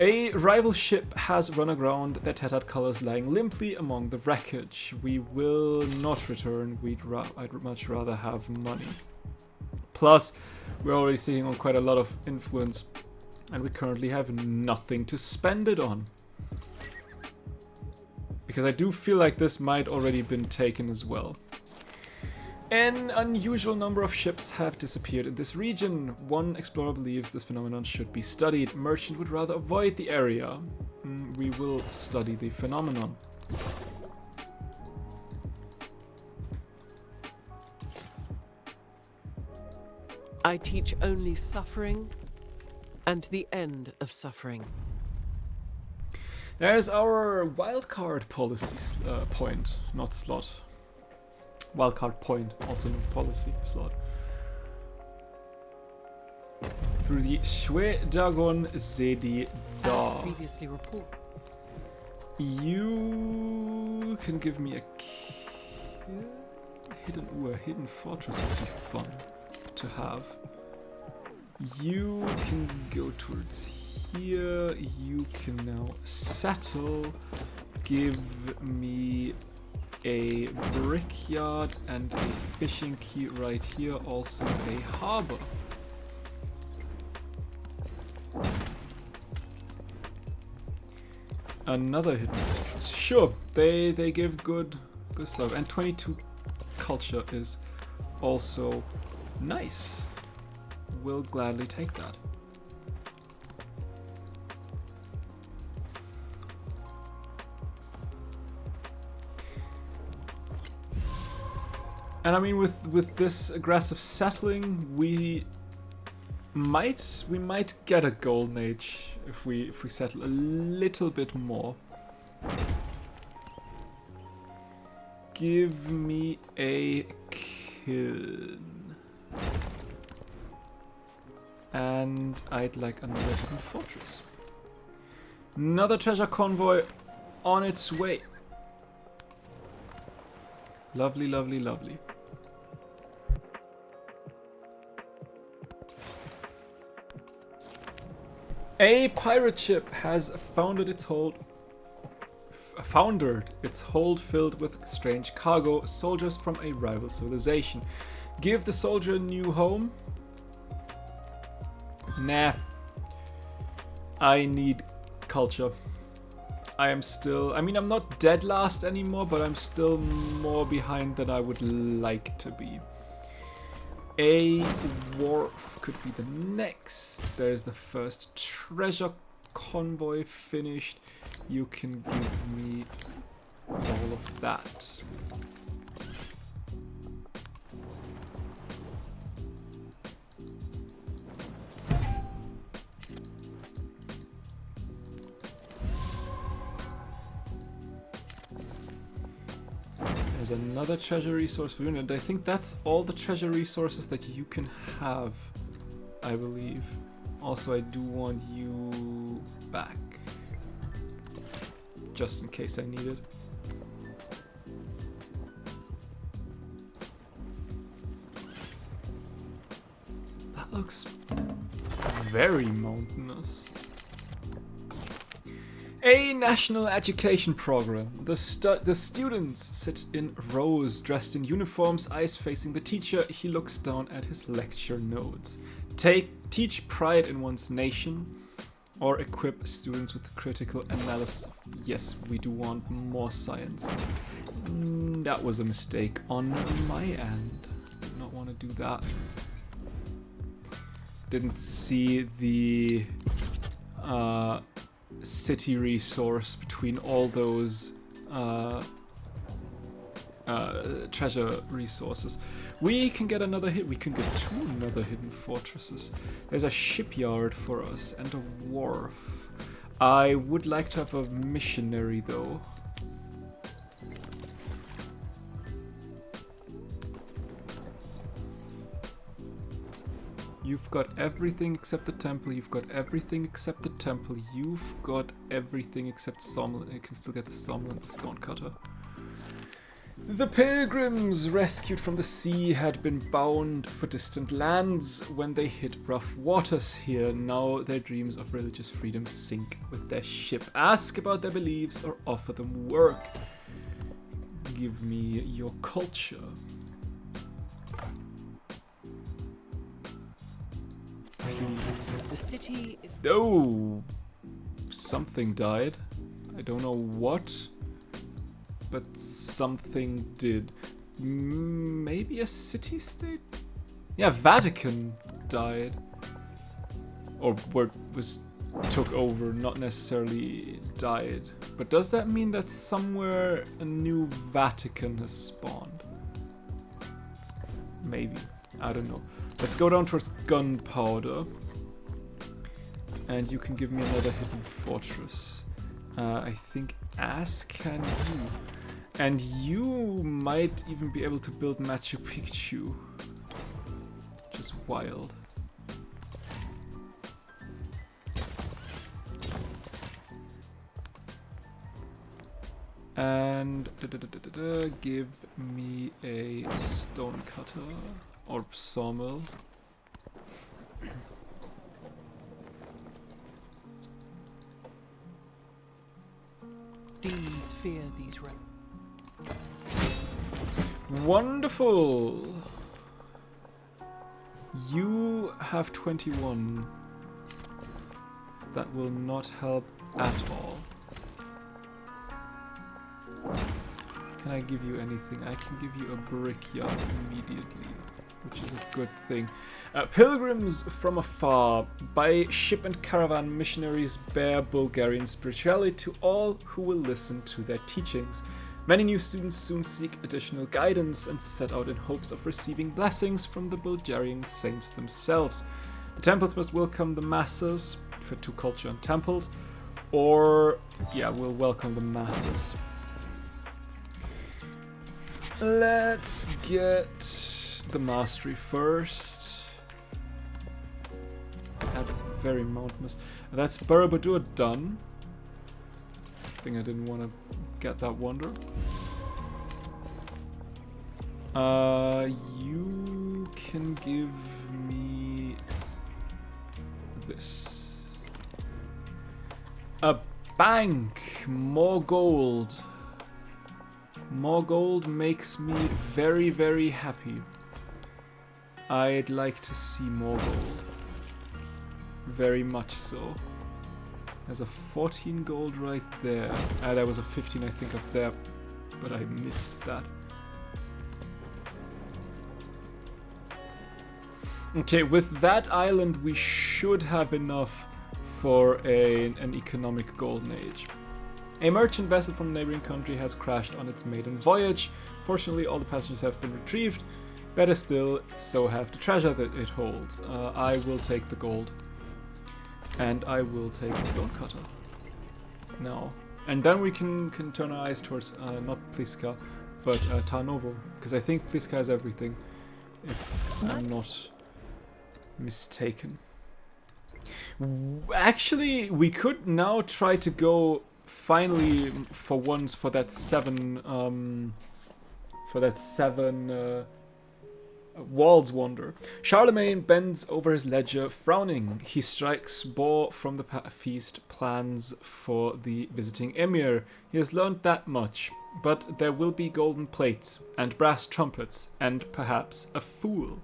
A rival ship has run aground, their tattered colors lying limply among the wreckage. We will not return. I'd much rather have money. Plus, we're already sitting on quite a lot of influence, and we currently have nothing to spend it on. Because I do feel like this might already been taken as well. An unusual number of ships have disappeared in this region. One explorer believes this phenomenon should be studied. Merchant would rather avoid the area. We will study the phenomenon. I teach only suffering and the end of suffering. There's our wildcard policy point, not slot. Wildcard point, also no policy slot. Through the Schwedagon Zedi Da. As previously reported. You can give me a hidden fortress would be fun to have. You can go towards here. You can now settle. Give me a brickyard and a fishing quay right here, also a harbor. Another hidden fortress. Sure, they give good stuff, and 22 culture is also nice. We'll gladly take that. And I mean, with this aggressive settling, we might get a golden age if we settle a little bit more. Give me a kiln. And I'd like another hidden fortress. Another treasure convoy on its way. Lovely, lovely, lovely. A pirate ship has foundered its hold filled with strange cargo, soldiers from a rival civilization. Give the soldier a new home? Nah. I need culture. I'm not dead last anymore, but I'm still more behind than I would like to be. A wharf could be the next. There's the first treasure convoy finished. You can give me all of that. There's another treasure resource for you, and I think that's all the treasure resources that you can have, I believe. Also, I do want you back, just in case I need it. That looks very mountainous. A national education program. The students sit in rows, dressed in uniforms, eyes facing the teacher. He looks down at his lecture notes. Teach pride in one's nation, or equip students with critical analysis of... Yes, we do want more science. That was a mistake on my end. Did not want to do that. Didn't see the city resource between all those treasure resources. We can get another hit. We can get 2 another hidden fortresses. There's a shipyard for us and a wharf. I would like to have a missionary though. You've got everything except the temple. You've got everything except the temple. You've got everything except sawmill. You can still get the sawmill and the stonecutter. The pilgrims rescued from the sea had been bound for distant lands when they hit rough waters here. Now their dreams of religious freedom sink with their ship. Ask about their beliefs or offer them work. Give me your culture. Please. The city... Oh! Something died. I don't know what. But something did. Maybe a city-state? Yeah, Vatican died. Or took over, not necessarily died. But does that mean that somewhere a new Vatican has spawned? Maybe. I don't know. Let's go down towards gunpowder. And you can give me another hidden fortress. I think as can you. And you might even be able to build Machu Picchu. Just wild. And give me a stonecutter or sawmill. Demons fear these realms. Wonderful! You have 21. That will not help at all. Can I give you anything? I can give you a brickyard immediately, which is a good thing. Pilgrims from afar, by ship and caravan, missionaries bear Bulgarian spirituality to all who will listen to their teachings. Many new students soon seek additional guidance and set out in hopes of receiving blessings from the Bulgarian saints themselves. The temples must welcome the masses, for to culture and temples, or, yeah, we'll welcome the masses. Let's get the mastery first. That's very mountainous. That's Borobudur done. I think I didn't want to get that wonder. You can give me this. A bank! More gold. More gold makes me very, very happy. I'd like to see more gold. Very much so. There's a 14 gold right there. There was a 15 I think up there, but I missed that. Okay, with that island we should have enough for an economic golden age. A merchant vessel from a neighboring country has crashed on its maiden voyage. Fortunately, all the passengers have been retrieved. Better still, so have the treasure that it holds. I will take the gold. And I will take the stonecutter. Now. And then we can turn our eyes towards, not Pliska, but Tarnovo. Because I think Pliska has everything. If I'm not mistaken. Actually, we could now try to go finally for once for that seven Walls Wonder. Charlemagne bends over his ledger, frowning. He strikes Boar from the feast, plans for the visiting emir. He has learned that much, but there will be golden plates, and brass trumpets, and perhaps a fool.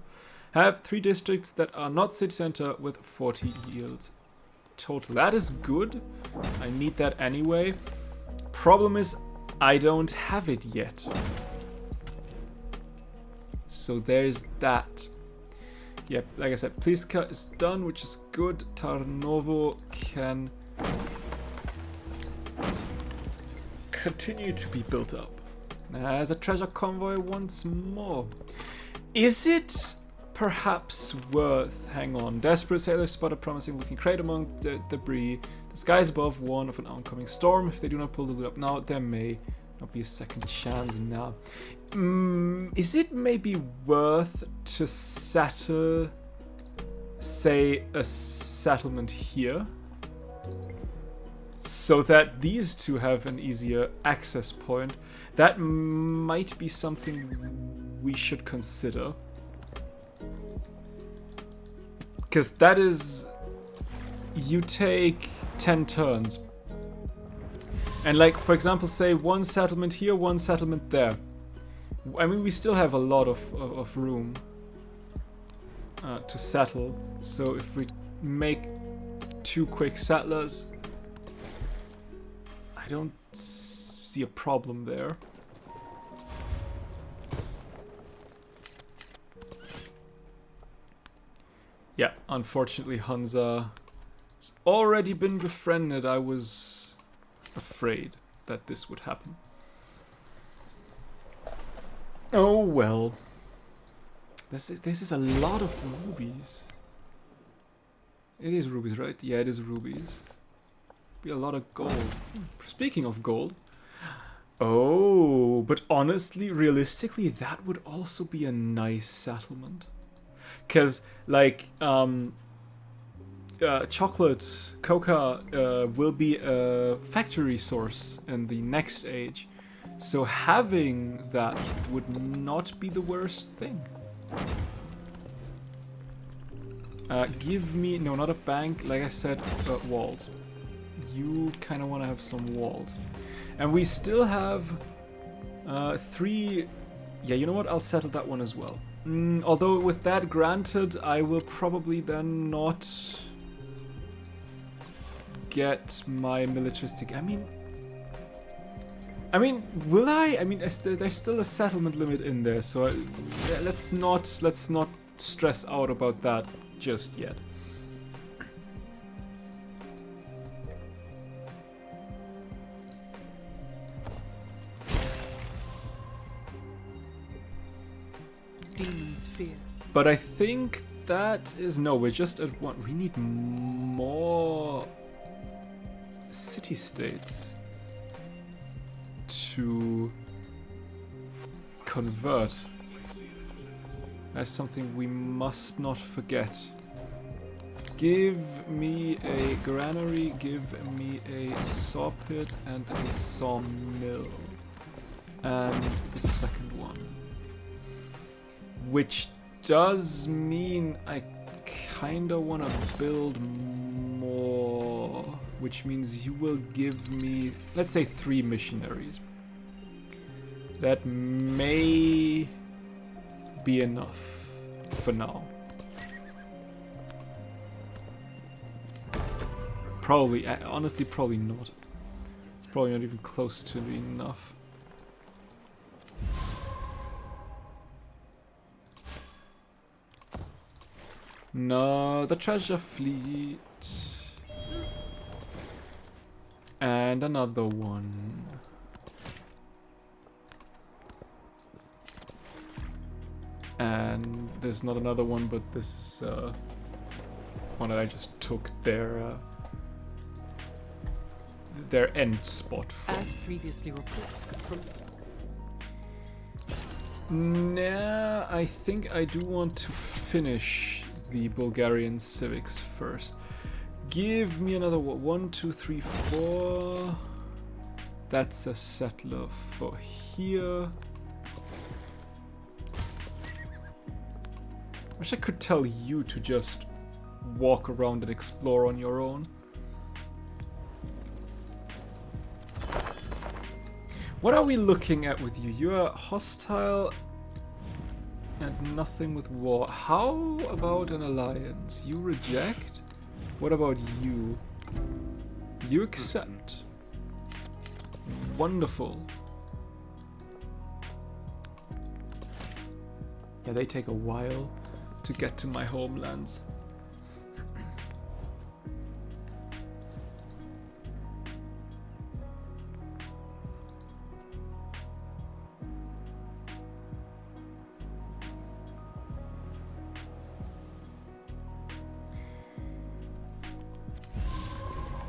Have 3 districts that are not city center with 40 yields total. That is good. I need that anyway. Problem is, I don't have it yet. So there's that. Yep, like I said, Pliska is done, which is good. Tarnovo can continue to be built up. As a treasure convoy once more. Is it perhaps worth... Hang on. Desperate sailors spot a promising looking crate among the debris. The skies above warn of an oncoming storm. If they do not pull the loot up now, there may not be a second chance now. Is it maybe worth to settle, say, a settlement here? So that these two have an easier access point. That might be something we should consider. Because that is... You take 10 turns. And like, for example, say one settlement here, one settlement there. I mean, we still have a lot of room to settle. So if we make 2 quick settlers... I don't see a problem there. Yeah, unfortunately Hansa has already been befriended. I was afraid that this would happen. Oh well. This is a lot of rubies. It is rubies, right? Yeah, it is rubies. Be a lot of gold. Speaking of gold. Oh, but honestly, realistically, that would also be a nice settlement. Because, like, chocolate, coca will be a factory source in the next age. So having that would not be the worst thing. Give me, no, not a bank, like I said, walls. You kind of want to have some walls. And we still have 3... Yeah, you know what? I'll settle that one as well. Although with that granted, I will probably then not get my militaristic... I mean, will I? I mean, there's still a settlement limit in there, so let's not stress out about that just yet. Demon's fear. But I think that is... No, we're just at 1. We need more city-states to convert. That's something we must not forget. Give me a granary, give me a saw pit and a sawmill. And the second one. Which does mean I kinda wanna build more. Which means you will give me, let's say, 3 missionaries. That may be enough for now. Probably, honestly, probably not. It's probably not even close to being enough. No, the treasure fleet. And another one. And there's not another one, but this is one that I just took their end spot from. As previously reported. Nah, I think I do want to finish the Bulgarian civics first. Give me another 1, 2, 3, 4. That's a settler for here. Wish I could tell you to just walk around and explore on your own. What are we looking at with you? You are hostile and nothing with war. How about an alliance? You reject? What about you? You accept. Wonderful. Yeah, they take a while. to get to my homelands.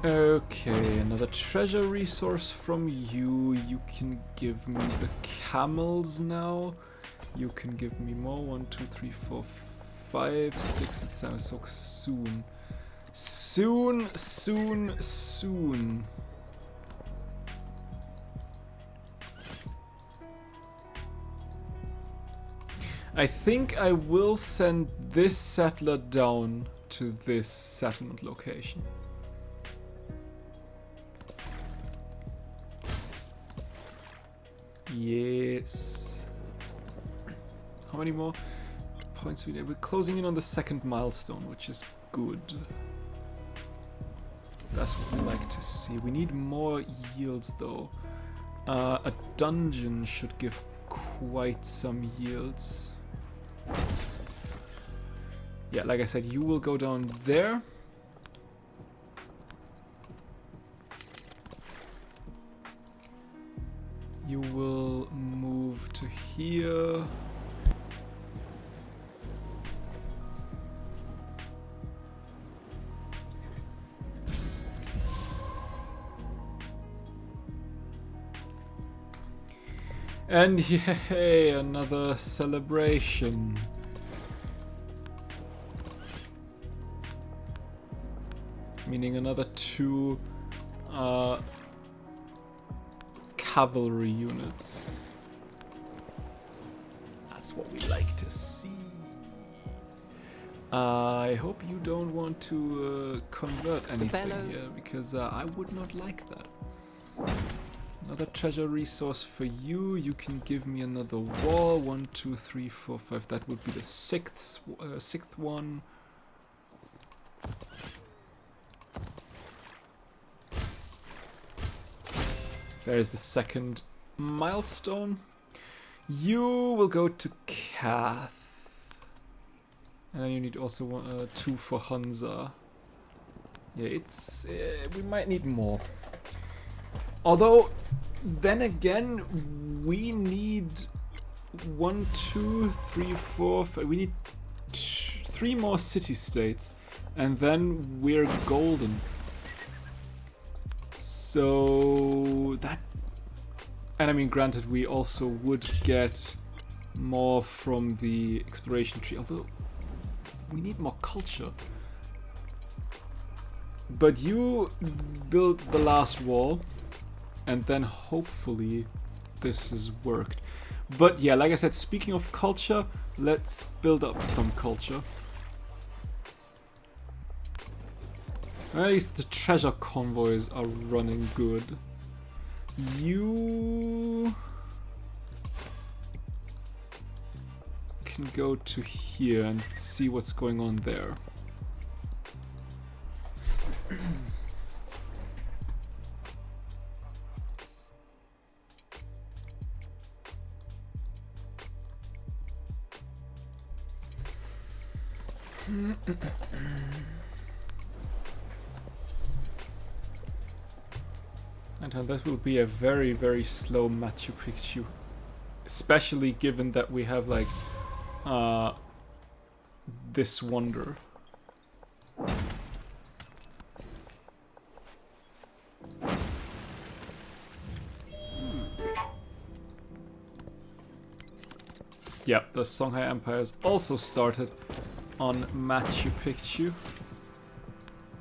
Okay, another treasure resource from you. You can give me the camels now. You can give me more. 1, 2, 3, 4, 5, 6, and 7. So soon. Soon. I think I will send this settler down to this settlement location. Yes. How many more points we need? We're closing in on the second milestone, which is good. That's what we like to see. We need more yields though. A dungeon should give quite some yields. Yeah, like I said, you will go down there. You will move to here. And yay, another celebration. Meaning another 2 cavalry units. That's what we like to see. I hope you don't want to convert anything here, because I would not like that. Another treasure resource for you. You can give me another wall. 1, 2, 3, 4, 5. That would be the sixth one. There's the second milestone. You will go to Kath. And then you need also 2 for Hunza. Yeah, it's... we might need more. Although, then again, we need 1, 2, 3, 4, 5. We need 3 more city-states. And then we're golden. So that, and I mean, granted, we also would get more from the exploration tree, although we need more culture. But you build the last wall, and then hopefully this has worked. But yeah, like I said, speaking of culture, let's build up some culture. At least the treasure convoys are running good. You can go to here and see what's going on there. And that will be a very, very slow Machu Picchu. Especially given that we have, like, this wonder. Yeah, the Songhai Empire has also started on Machu Picchu.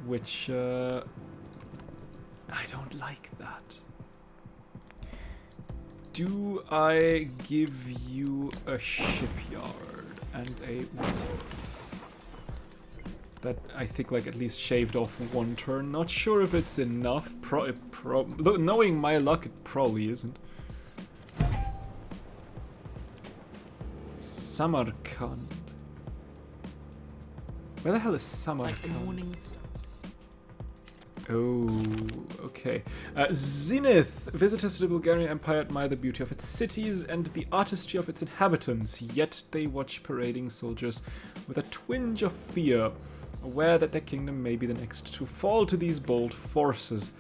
Which, I don't like that. Do I give you a shipyard and a wharf? That I think, like, at least shaved off 1 turn. Not sure if it's enough. Knowing my luck, it probably isn't. Samarkand. Where the hell is Samarkand? Oh, okay. Zenith. Visitors to the Bulgarian Empire admire the beauty of its cities and the artistry of its inhabitants, yet they watch parading soldiers with a twinge of fear, aware that their kingdom may be the next to fall to these bold forces.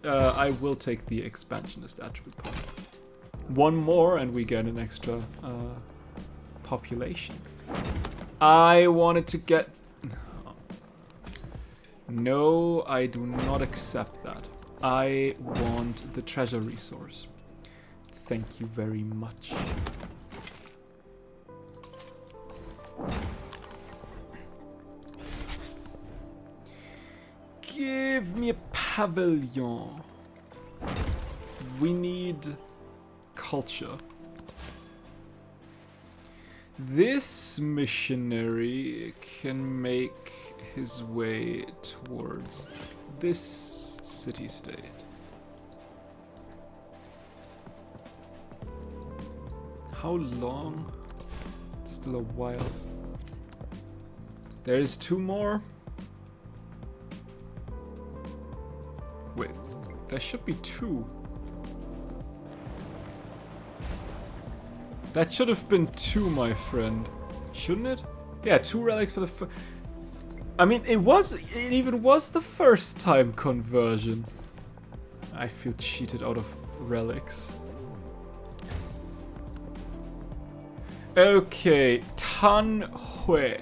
I will take the expansionist attribute point. One more and we get an extra population. I wanted to get... No, I do not accept that. I want the treasure resource. Thank you very much. Give me a pavilion. We need culture. This missionary can make his way towards this city-state. How long? It's still a while. There's 2 more. Wait, there should be 2. That should have been 2, my friend. Shouldn't it? Yeah, 2 relics for the I mean, it even was the first time conversion. I feel cheated out of relics. Okay, Tan Hui.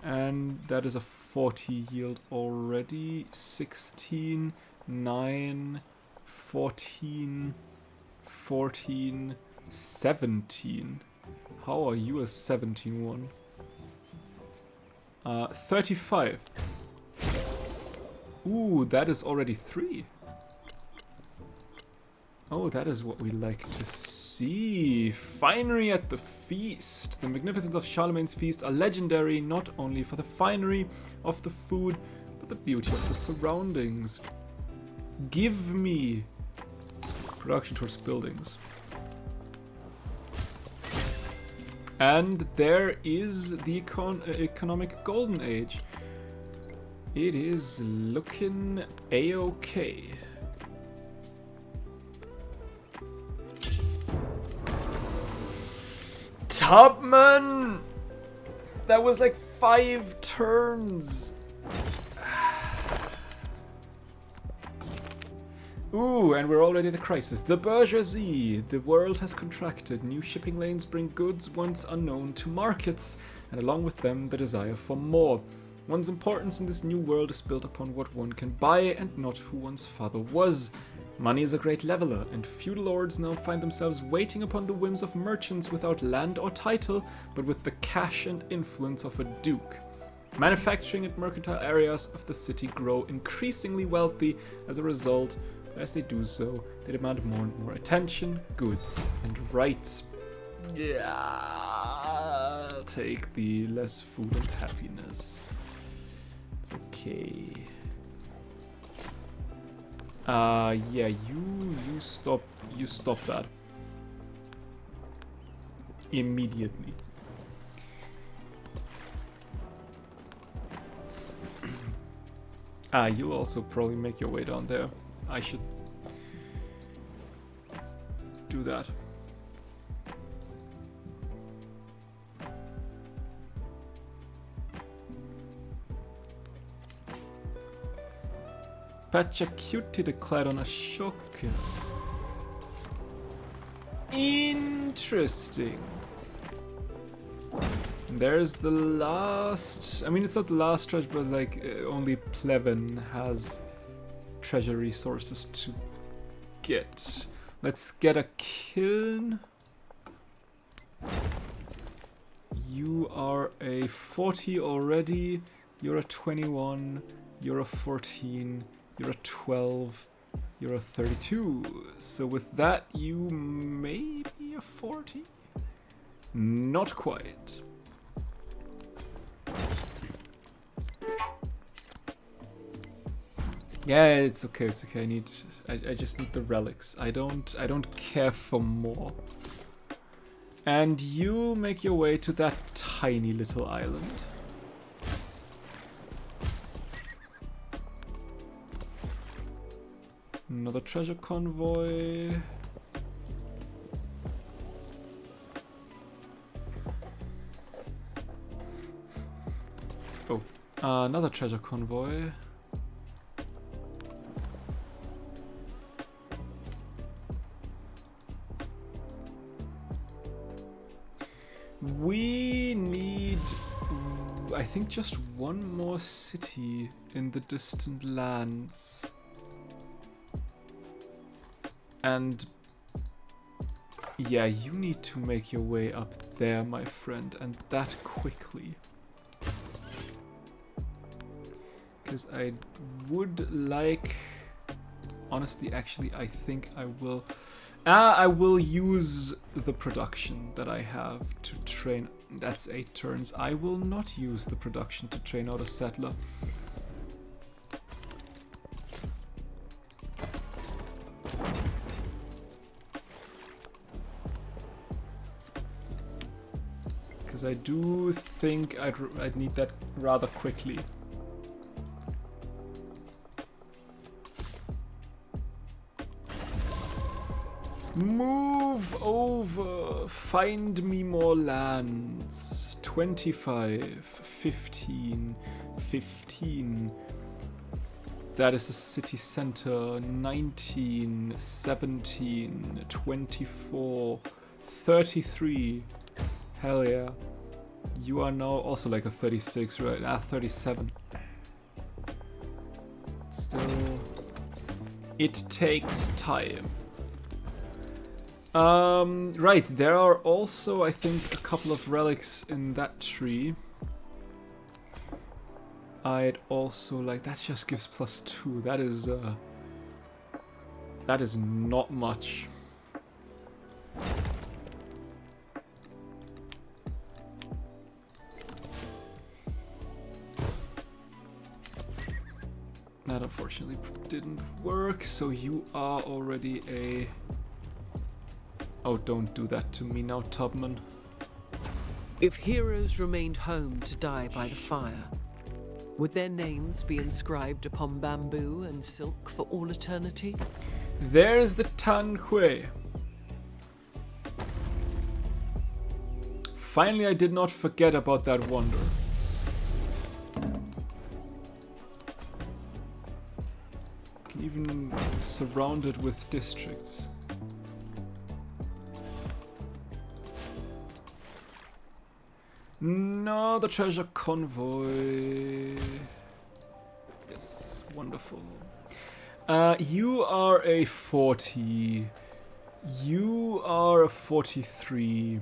And that is a 40 yield already. 16, 9, 14, 14, 17. How are you a 17 one? 35. Ooh, that is already 3. Oh, that is what we like to see. Finery at the feast. The magnificence of Charlemagne's feast are legendary not only for the finery of the food, but the beauty of the surroundings. Give me production towards buildings. And there is the economic golden age. It is looking a-okay. Topman! That was like 5 turns. Ooh, and we're already at the crisis. The bourgeoisie. The world has contracted. New shipping lanes bring goods once unknown to markets, and along with them, the desire for more. One's importance in this new world is built upon what one can buy and not who one's father was. Money is a great leveler, and feudal lords now find themselves waiting upon the whims of merchants without land or title, but with the cash and influence of a duke. Manufacturing and mercantile areas of the city grow increasingly wealthy as a result. As they do so, they demand more and more attention, goods, and rights. Yeah, I'll take the less food and happiness. It's okay. Yeah, you stop that. Immediately. You'll also probably make your way down there. I should do that. Pachacuti declared on Ashoka. Interesting. There's the last... I mean, it's not the last treasure, but like only Pleven has treasure resources to get. Let's get a kiln. You are a 40 already. You're a 21. You're a 14. You're a 12. You're a 32. So with that, you may be a 40? Not quite. Yeah, it's okay, it's okay. I just need the relics. I don't care for more. And you'll make your way to that tiny little island. Another treasure convoy. Oh, another treasure convoy. We need, I think, just one more city in the distant lands. And yeah, you need to make your way up there, my friend, and that quickly. Because I would like, honestly, actually, I think I will use the production that I have to train. That's 8 turns. I will not use the production to train out a settler. Because I do think I'd need that rather quickly. Move over, find me more lands. 25, 15, 15. That is the city center. 19, 17, 24, 33. Hell yeah. You are now also like a 36, right? 37. Still, it takes time. Right, there are also, I think, a couple of relics in that tree. I'd also like, that just gives +2. That is not much. That unfortunately didn't work, so you are already a... Oh, don't do that to me now, Tubman. If heroes remained home to die by the fire, would their names be inscribed upon bamboo and silk for all eternity? There's the Tan Hui. Finally, I did not forget about that wonder. Can even surround it with districts. No, the treasure convoy. Yes, wonderful. You are a 40. You are a 43.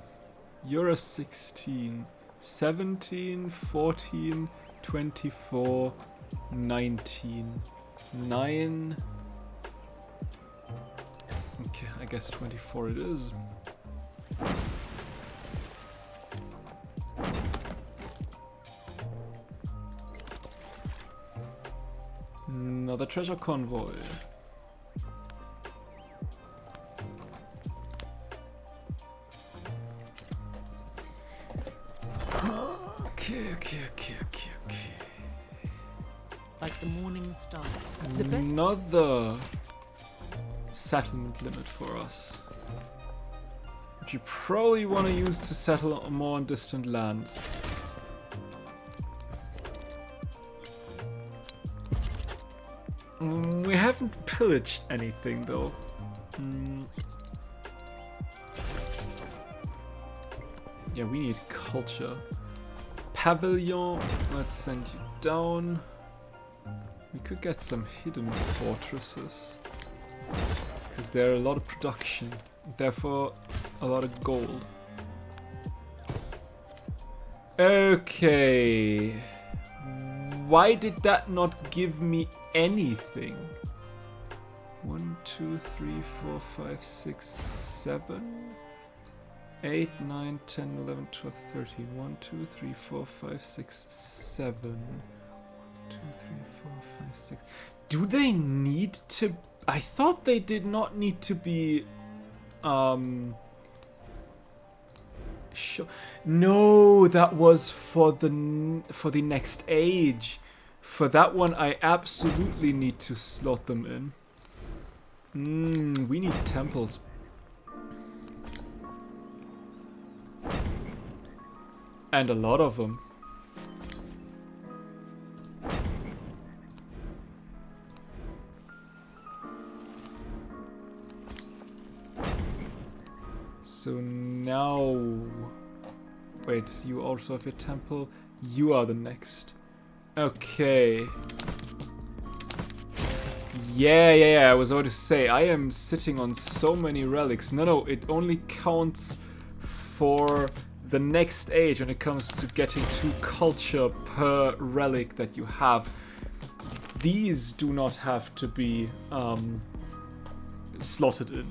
You're a 16. 17, 14, 24, 19. 9. Okay, I guess 24 it is. Another treasure convoy. Okay. Like the morning star. The best. Another settlement limit for us. Which you probably want to use to settle more on distant lands. We haven't pillaged anything though. Yeah, we need culture. Pavilion, let's send you down. We could get some hidden fortresses. Because there are a lot of production, therefore a lot of gold. Okay. Why did that not give me anything? 1, 2, 3, 4, 5, 6, 7, 8, 9, 10, 11, 12, 13. 1, 2, 3, 4, 5, 6, 7. 1, 2, 3, 4, 5, 6. Do they need to? I thought they did not need to be. Sure. No, that was for the next age. For that one, I absolutely need to slot them in. We need temples. And a lot of them. So now... Wait, you also have your temple. You are the next. Okay. Yeah, I was about to say, I am sitting on so many relics. No, it only counts for the next age when it comes to getting 2 culture per relic that you have. These do not have to be slotted in.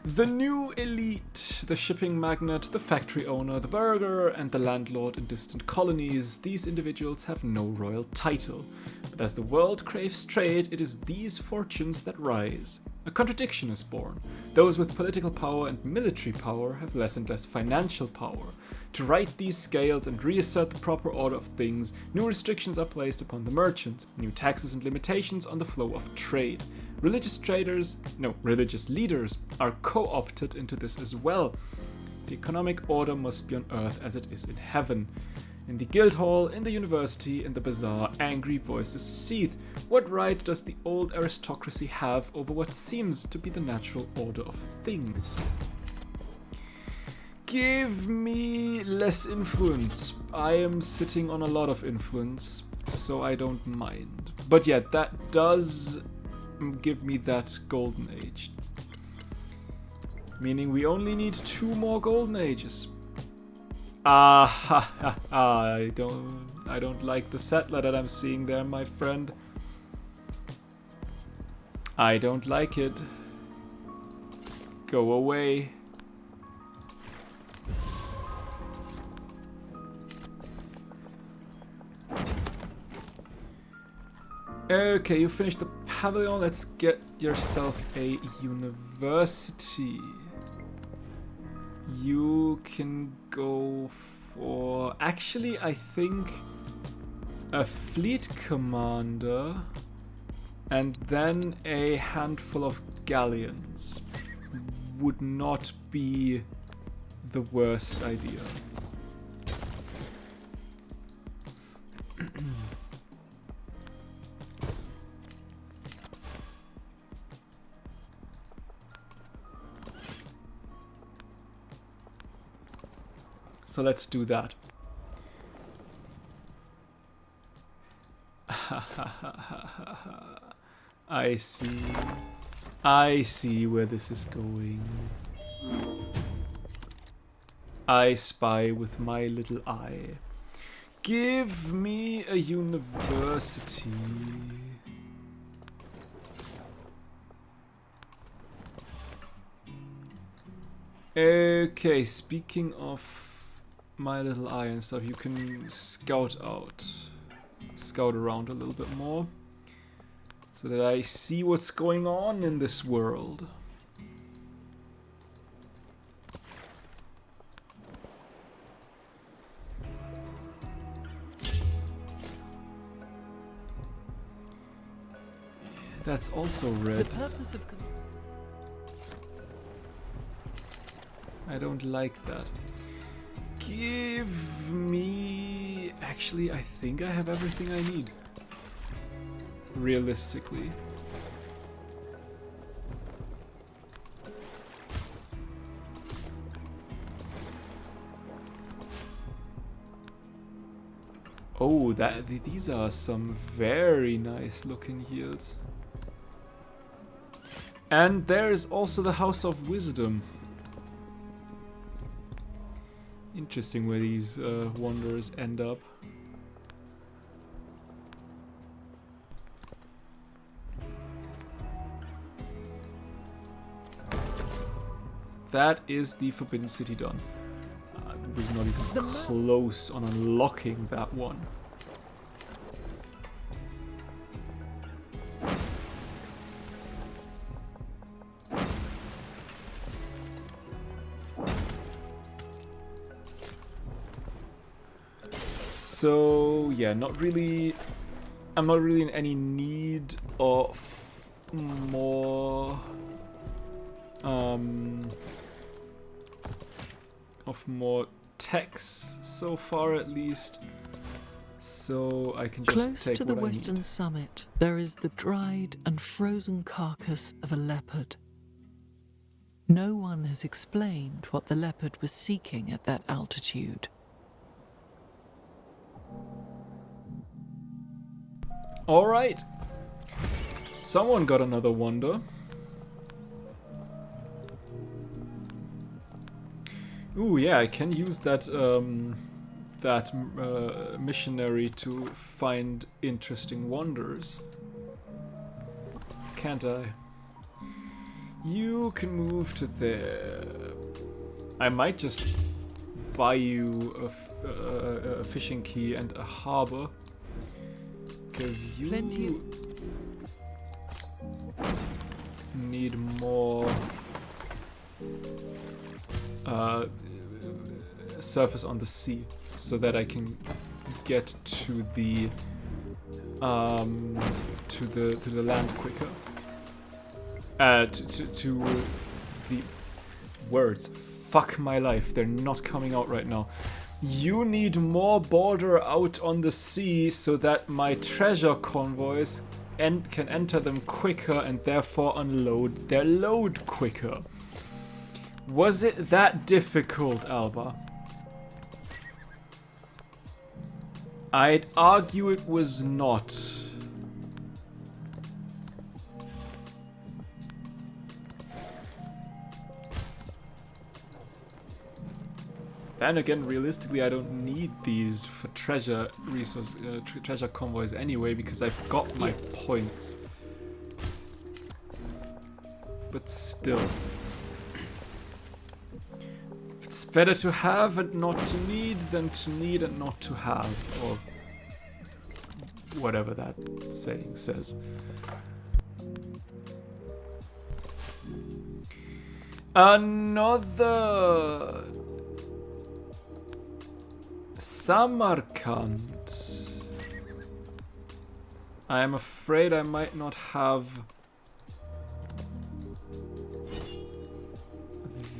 The new elite, the shipping magnate, the factory owner, the burgher, and the landlord in distant colonies, these individuals have no royal title. But as the world craves trade, it is these fortunes that rise. A contradiction is born. Those with political power and military power have less and less financial power. To right these scales and reassert the proper order of things, new restrictions are placed upon the merchant, new taxes and limitations on the flow of trade. Religious leaders are co-opted into this as well. The economic order must be on earth as it is in heaven. In the guild hall, in the university, in the bazaar, angry voices seethe. What right does the old aristocracy have over what seems to be the natural order of things? Give me less influence. I am sitting on a lot of influence, so I don't mind. But yeah, that does give me that golden age. Meaning we only need 2 more golden ages. I don't like the settler that I'm seeing there, my friend. I don't like it. Go away. Okay, you finished the pavilion. Let's get yourself a university. You can go for... Actually, I think a fleet commander and then a handful of galleons would not be the worst idea. So let's do that. I see where this is going. I spy with my little eye. Give me a university. Okay, speaking of my little eye and stuff, you can scout around a little bit more so that I see what's going on in this world. That's also red. The purpose of... I don't like that. Give me... Actually, I think I have everything I need. Realistically. Oh, these are some very nice looking yields. And there is also the House of Wisdom. Interesting where these wanderers end up. That is the Forbidden City done. I was not even close on unlocking that one. So yeah, I'm not really in any need of more of more text so far, at least. So I can just Close take to the what I western need. summit, there is the dried and frozen carcass of a leopard. No one has explained what the leopard was seeking at that altitude. Alright. Someone got another wonder. Ooh, yeah, I can use that missionary to find interesting wonders. Can't I? You can move to there. I might just buy you a fishing key and a harbor. Because you need more surface on the sea, so that I can get to the land quicker. To the words. Fuck my life, they're not coming out right now. You need more border out on the sea so that my treasure convoys can enter them quicker and therefore unload their load quicker. Was it that difficult, Alba? I'd argue it was not. Then again, realistically, I don't need these for treasure treasure convoys anyway, because I've got my points. But still. It's better to have and not to need than to need and not to have, or whatever that saying says. Another Samarkand. I am afraid I might not have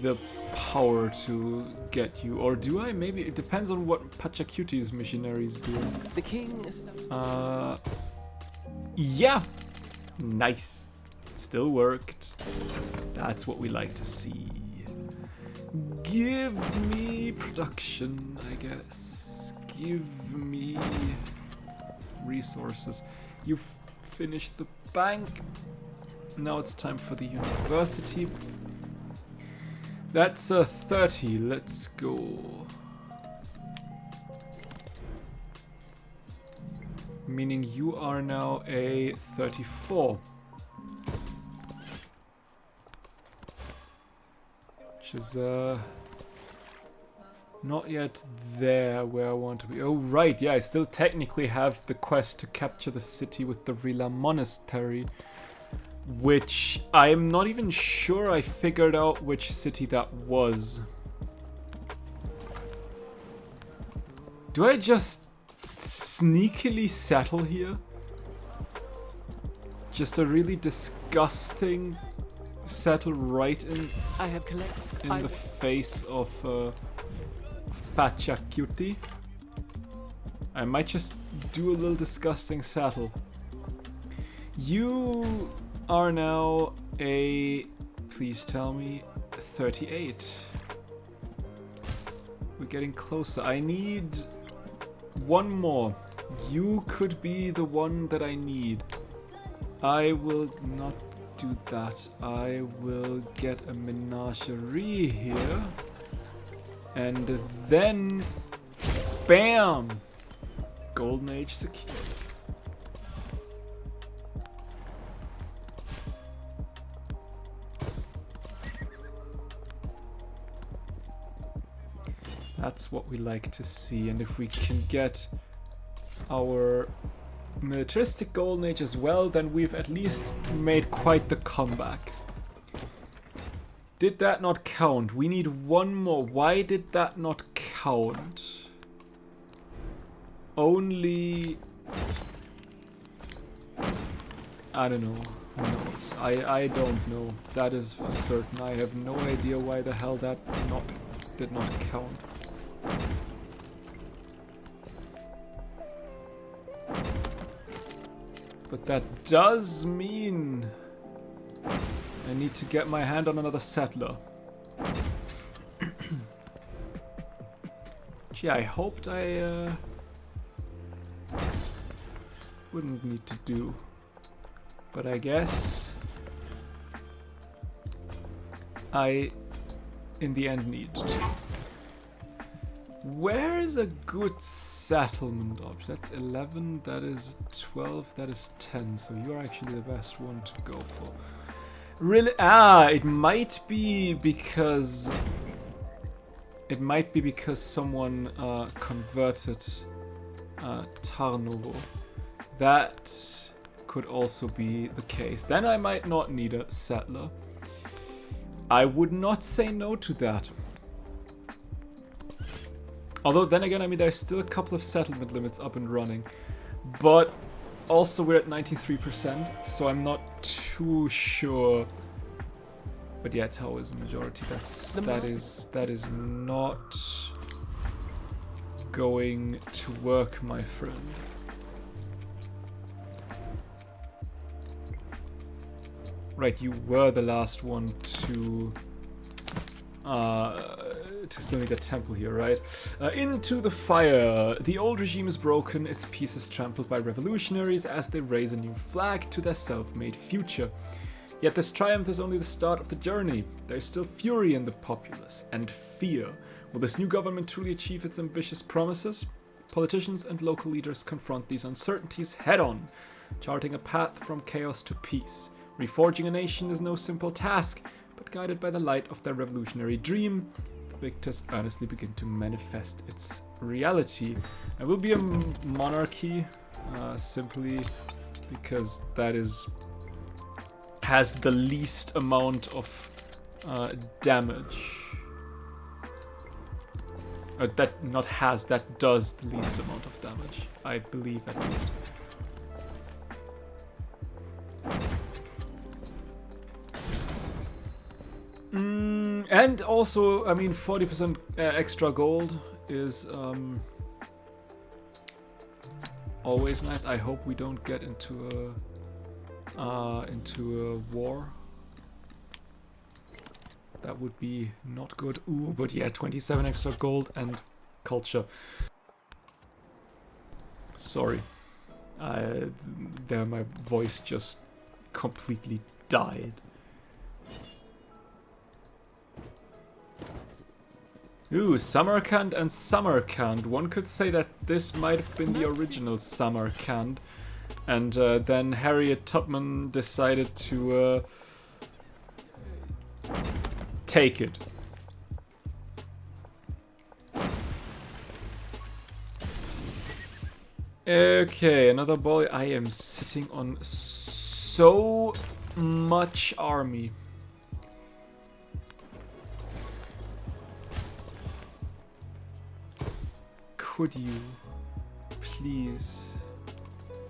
the power to get you, or do I? Maybe it depends on what Pachacuti's missionaries do. The king is... Yeah, nice. It still worked. That's what we like to see. Give me production, I guess. Give me resources. You've finished the bank. Now it's time for the university. That's a 30. Let's go. Meaning you are now a 34. Which is not yet there where I want to be. Oh right, yeah, I still technically have the quest to capture the city with the Rila Monastery, which I'm not even sure I figured out which city that was. Do I just sneakily settle here? Just a really disgusting settle right in I have collected the face of Pachacuti. I might just do a little disgusting settle. You are now a, please tell me, 38. We're getting closer. I need one more. You could be the one that I need. I will not do that. I will get a menagerie here. And then, bam! Golden Age secure. That's what we like to see, and if we can get our militaristic golden age as well, then we've at least made quite the comeback. Did that not count? We need one more. Why did that not count? Only... I don't know. Who knows? I don't know. That is for certain. I have no idea why the hell that did not count. But that does mean I need to get my hand on another settler. Gee, I hoped I wouldn't need to do. But I guess I, in the end, need to. Where is a good settlement option? That's 11, that is 12, that is 10. So you're actually the best one to go for. Really? Ah, it might be because someone converted Tarnovo. That could also be the case. Then I might not need a settler. I would not say no to that. Although then again, I mean, there's still a couple of settlement limits up and running. But also we're at 93%, so I'm not too sure. But yeah, Tau is a majority. That is not going to work, my friend. Right, you were the last one to still need a temple here, right? Into the fire. The old regime is broken, its pieces trampled by revolutionaries as they raise a new flag to their self-made future. Yet this triumph is only the start of the journey. There is still fury in the populace and fear. Will this new government truly achieve its ambitious promises? Politicians and local leaders confront these uncertainties head-on, charting a path from chaos to peace. Reforging a nation is no simple task, but guided by the light of their revolutionary dream, the victors earnestly begin to manifest its reality. It will be a monarchy, simply because that has the least amount of damage. That does the least amount of damage, I believe at least. And also, I mean, 40% extra gold is always nice. I hope we don't get into a war. That would be not good. Ooh, but yeah, 27 extra gold and culture. Sorry. There my voice just completely died. Ooh, Samarkand and Samarkand. One could say that this might have been the original Samarkand. And then Harriet Tubman decided to take it. Okay, another boy. I am sitting on so much army. Could you please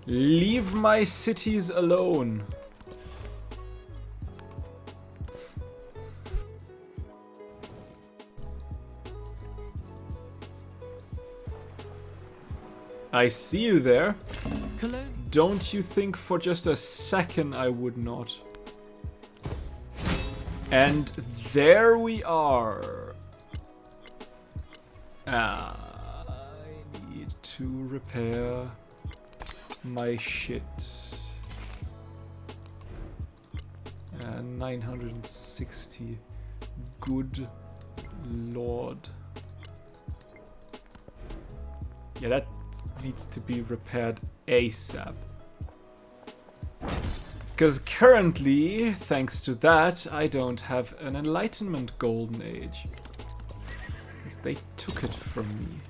leave my cities alone? I see you there. Don't you think for just a second I would not? And there we are. I need to repair my shit. 960. Good lord. Yeah, that needs to be repaired ASAP. Because currently, thanks to that, I don't have an Enlightenment Golden Age. Because they took it from me.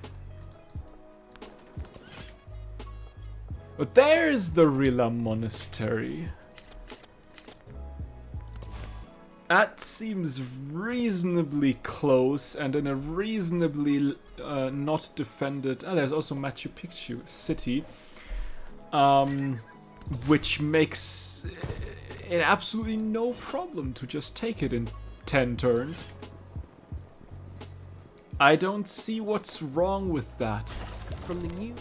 But there's the Rila Monastery. That seems reasonably close and in a reasonably not defended... there's also Machu Picchu City. which makes it absolutely no problem to just take it in 10 turns. I don't see what's wrong with that. From the new...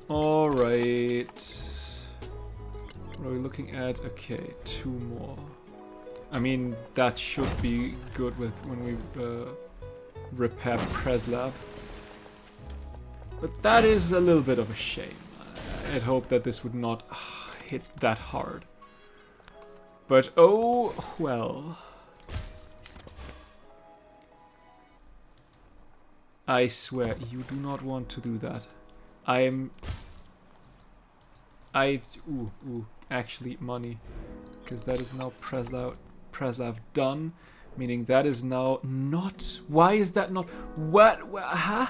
Alright. What are we looking at? Okay, 2 more. I mean, that should be good with when we repair Preslav. But that is a little bit of a shame. I'd hoped that this would not hit that hard. But oh well. I swear, you do not want to do that. Actually money. Because that is now Preslav done. Meaning that is now not... Why is that not... Huh?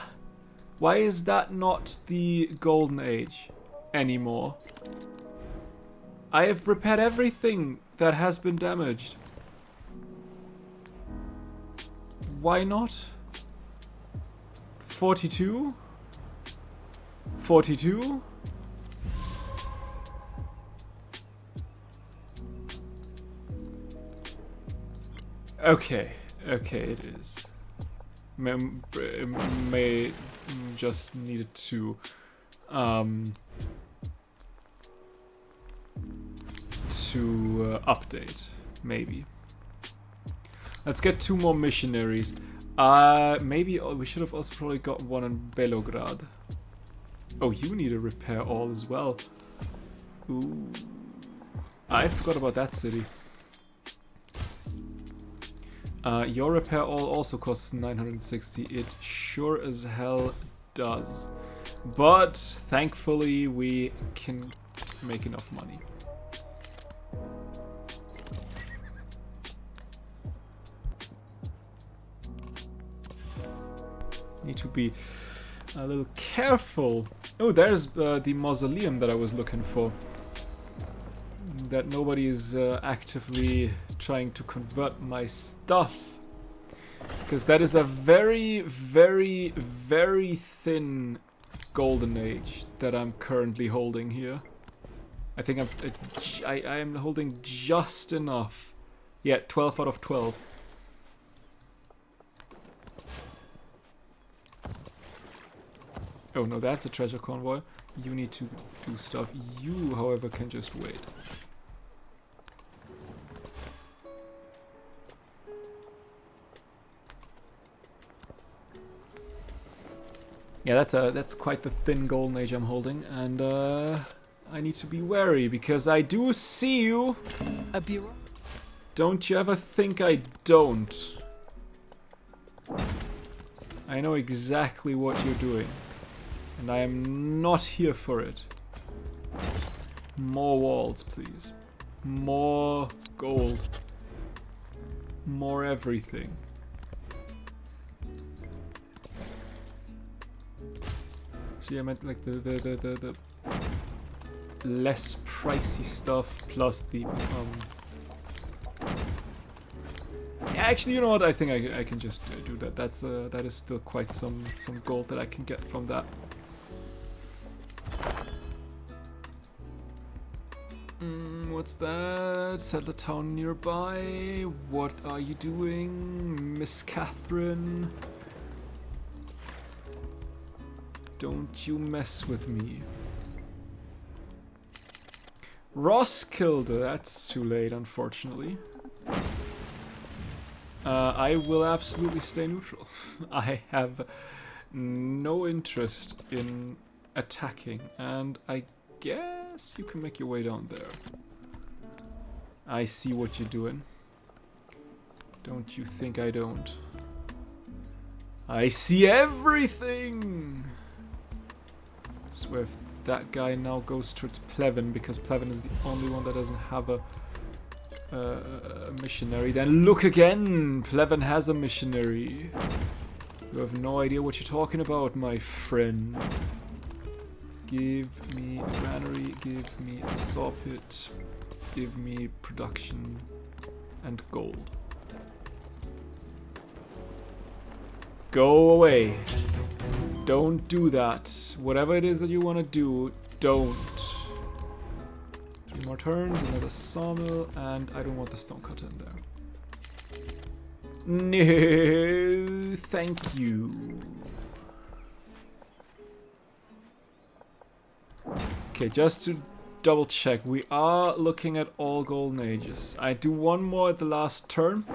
Why is that not the Golden Age anymore? I have repaired everything that has been damaged. Why not? 42? 42? Okay, it is. May just needed to update, maybe. Let's get 2 more missionaries. Maybe we should have also probably got one in Belograd. Oh, you need a repair all as well. Ooh, I forgot about that city. Your repair all also costs 960. It sure as hell does. But thankfully we can make enough money. Need to be a little careful. Oh, there's the mausoleum that I was looking for. That nobody is actively trying to convert my stuff. Because that is a very, very, very thin golden age that I'm currently holding here. I think I am holding just enough. Yeah, 12 out of 12. Oh no, that's a treasure convoy. You need to do stuff. You, however, can just wait. Yeah, that's quite the thin golden age I'm holding, and I need to be wary because I do see you. A bureau? Don't you ever think I don't? I know exactly what you're doing, and I am not here for it. More walls, please. More gold. More everything. See, I meant like the less pricey stuff plus the Yeah, actually, you know what? I think I can just do that. That is still quite some gold that I can get from that. What's that? Settler town nearby. What are you doing, Miss Catherine? Don't you mess with me. Roskilde, that's too late, unfortunately. I will absolutely stay neutral. I have no interest in attacking, and I guess you can make your way down there. I see what you're doing. Don't you think I don't? I see everything! So if that guy now goes towards Plevin, because Plevin is the only one that doesn't have a missionary, then look again! Plevin has a missionary. You have no idea what you're talking about, my friend. Give me a granary, give me a saw pit, give me production and gold. Go away. Don't do that. Whatever it is that you want to do, don't. 3 more turns, another sawmill, and I don't want the stonecutter in there. No, thank you. Okay, just to double check, we are looking at all golden ages. I do one more at the last turn.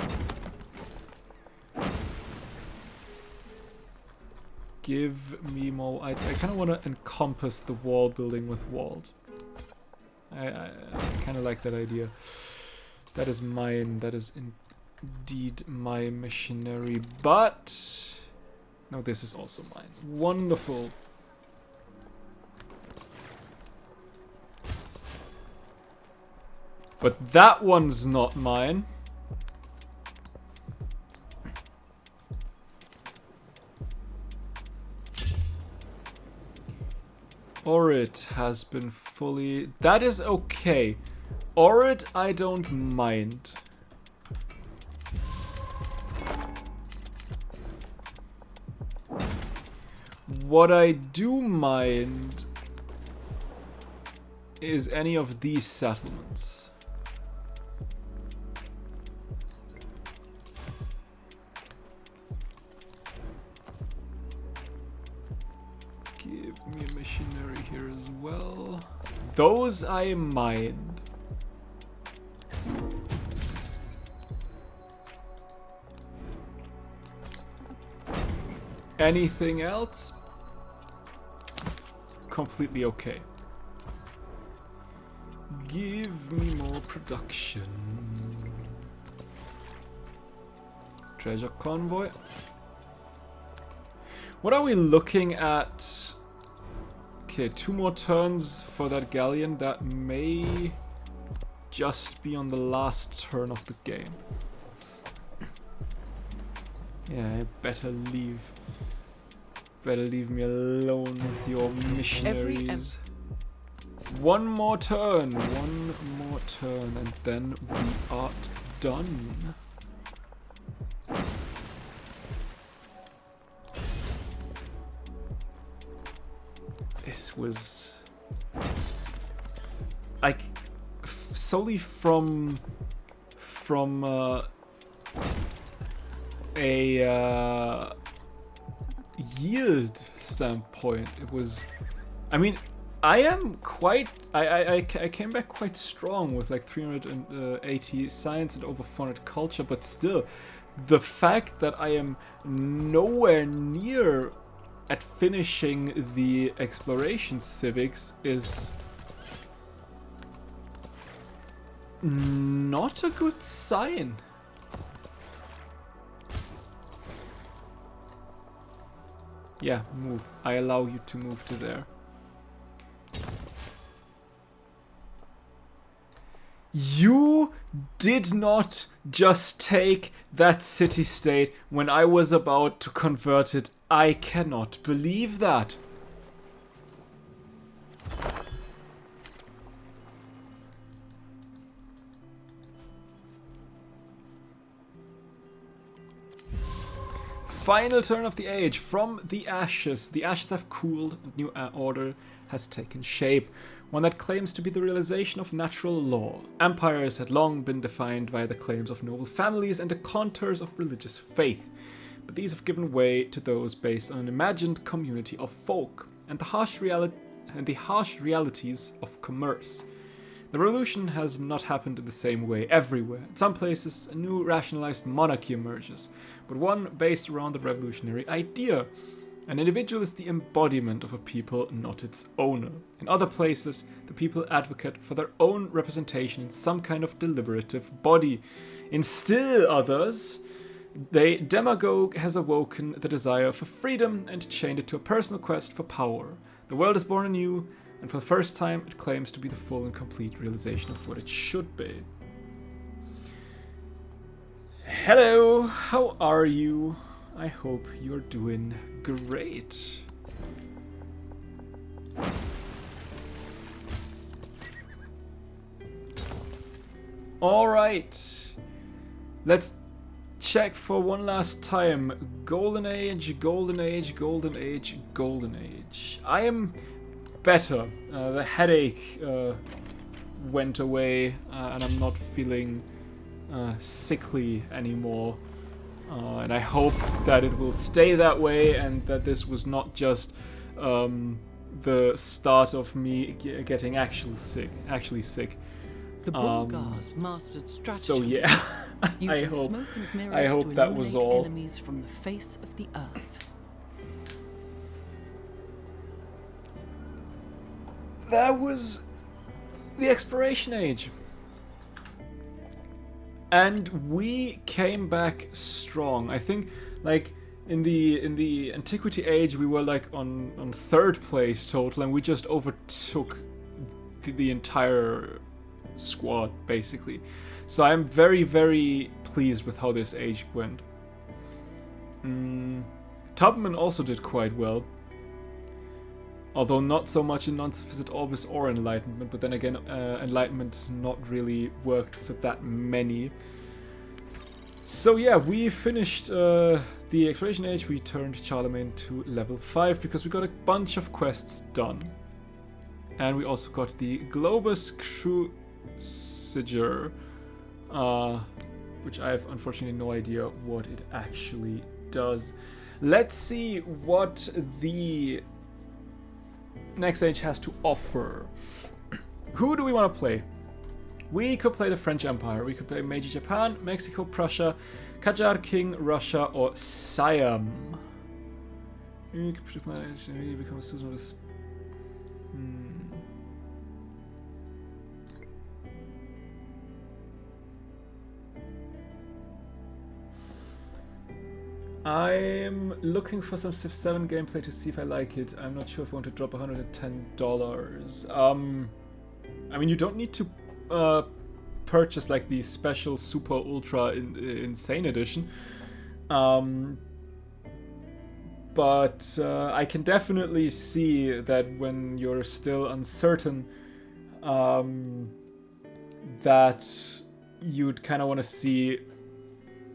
Give me more. I kind of want to encompass the wall building with walls. I kind of like that idea. That is mine. That is indeed my missionary. But no, this is also mine. Wonderful. But that one's not mine. Orid has been fully... That is okay. Orid I don't mind. What I do mind is any of these settlements. Give me a missionary here as well. Those I mind. Anything else? Completely okay. Give me more production. Treasure convoy. What are we looking at? Okay, 2 more turns for that galleon. That may just be on the last turn of the game. Yeah, I better leave. Better leave me alone with your missionaries. One more turn, and then we are done. This was like solely from a yield standpoint. It was, I mean, I am quite, I came back quite strong with like 380 science and over 400 culture, but still, the fact that I am nowhere near at finishing the exploration civics is not a good sign. Yeah, move. I allow you to move to there. You did not just take that city-state when I was about to convert it. I cannot believe that. Final turn of the age. From the ashes. The ashes have cooled and new order has taken shape. One that claims to be the realization of natural law. Empires had long been defined by the claims of noble families and the contours of religious faith. But these have given way to those based on an imagined community of folk and the harsh realities of commerce. The revolution has not happened in the same way everywhere. In some places, a new rationalized monarchy emerges, but one based around the revolutionary idea. An individual is the embodiment of a people, not its owner. In other places, the people advocate for their own representation in some kind of deliberative body. In still others, the demagogue has awoken the desire for freedom and chained it to a personal quest for power. The world is born anew, and for the first time it claims to be the full and complete realization of what it should be. Hello, how are you? I hope you're doing great. Alright, let's check for one last time. Golden Age, Golden Age, Golden Age, Golden Age. I am better. The headache went away, and I'm not feeling sickly anymore. And I hope that it will stay that way, and that this was not just the start of me getting actually sick. The Bulgars mastered stratagem. So yeah, I hope that was all. Enemies from the face of the earth. That was the Exploration Age. And we came back strong. I think, like, in the Antiquity Age, we were like on 3rd place total, and we just overtook the entire squad, basically. So I'm very, very pleased with how this age went. Tubman also did quite well. Although not so much in Non-Sufficient Orbis or Enlightenment, but then again, Enlightenment not really worked for that many. So yeah, we finished the Exploration Age. We turned Charlemagne to level 5 because we got a bunch of quests done. And we also got the Globus Cruciger, which I have unfortunately no idea what it actually does. Let's see what the next age has to offer. Who do we want to play? We could play the French Empire, we could play Meiji Japan, Mexico, Prussia, Qajar King, Russia, or Siam. We could become a citizen of this. I'm looking for some Civ 7 gameplay to see if I like it. I'm not sure if I want to drop $110. I mean, you don't need to purchase like the special super ultra insane edition. But I can definitely see that when you're still uncertain, that you'd kind of want to see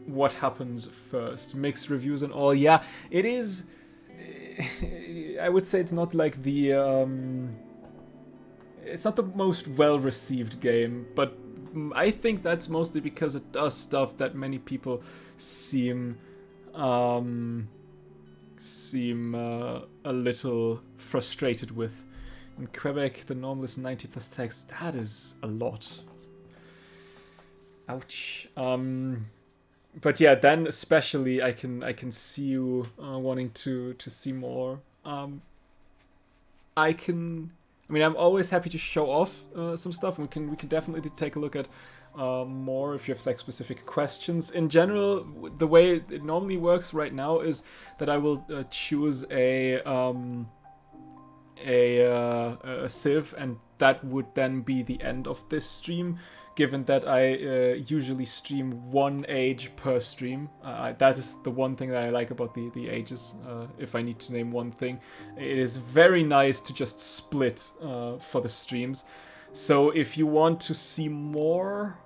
what happens first. Mixed reviews and all. Yeah, it is. I would say it's not like the it's not the most well-received game, but I think that's mostly because it does stuff that many people seem a little frustrated with. In Quebec, the normal is 90 plus text. That is a lot. Ouch. But yeah, then especially I can see you wanting to see more. I'm always happy to show off some stuff. We can definitely take a look at more if you have like specific questions. In general, the way it normally works right now is that I will choose a Civ, and that would then be the end of this stream. Given that I usually stream one age per stream. That is the one thing that I like about the ages, if I need to name one thing. It is very nice to just split for the streams. So if you want to see more,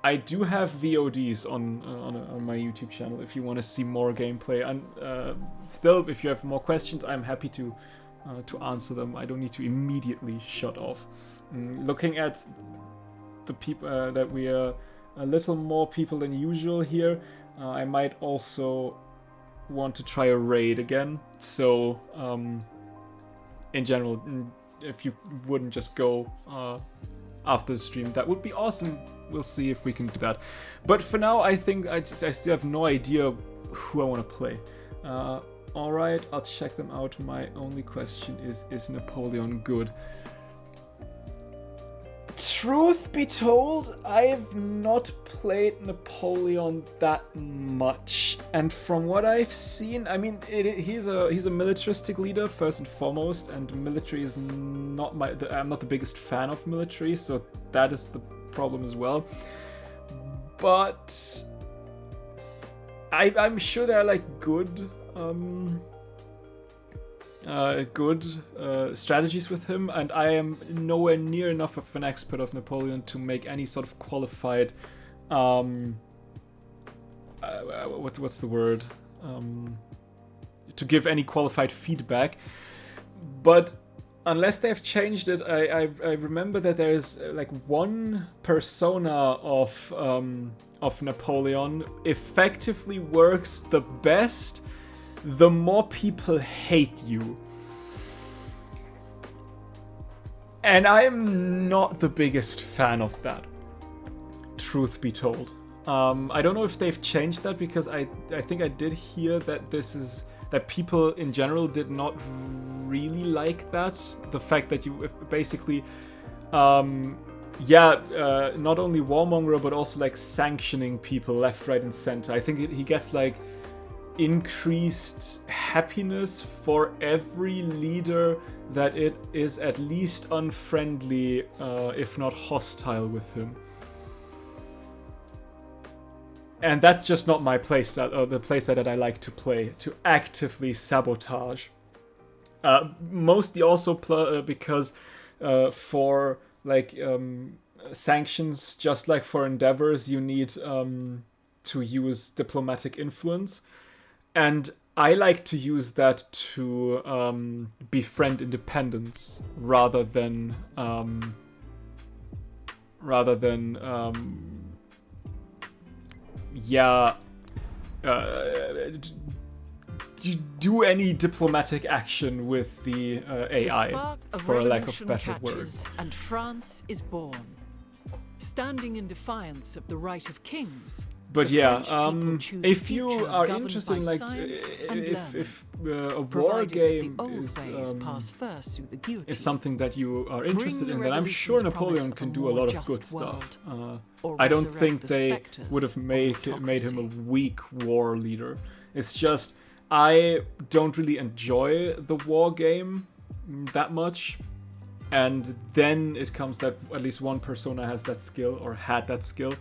I do have VODs on my YouTube channel if you want to see more gameplay. And still, if you have more questions, I'm happy to answer them. I don't need to immediately shut off. Looking at the people that we are a little more people than usual here, I might also want to try a raid again. So in general, if you wouldn't just go after the stream, that would be awesome. We'll see if we can do that. But for now, I think I still have no idea who I want to play. Alright, I'll check them out. My only question is Napoleon good? Truth be told, I've not played Napoleon that much, and from what I've seen, I mean, he's a militaristic leader first and foremost, and military is not I'm not the biggest fan of military, so that is the problem as well. But I'm sure there are like good strategies with him, and I am nowhere near enough of an expert of Napoleon to make any sort of qualified what's the word? To give any qualified feedback. But unless they've changed it, I remember that there's like one persona of Napoleon effectively works the best the more people hate you. And I'm not the biggest fan of that, truth be told. I don't know if they've changed that, because I think I did hear that that people in general did not really like that. The fact that you basically, not only warmonger, but also like sanctioning people left, right, and center. I think he gets like increased happiness for every leader that it is at least unfriendly, if not hostile with him. And that's just not my playstyle, or the playstyle that I like to play, to actively sabotage. Mostly also because for like sanctions, just like for endeavors, you need to use diplomatic influence. And I like to use that to befriend independence rather than do any diplomatic action with the AI, for a lack of better words. And France is born, standing in defiance of the right of kings. But yeah, if you are interested in like if a war game is something that you are interested in, then I'm sure Napoleon can do a lot of good stuff. I don't think they would have made him a weak war leader. It's just I don't really enjoy the war game that much. And then it comes that at least one persona has that skill, or had that skill.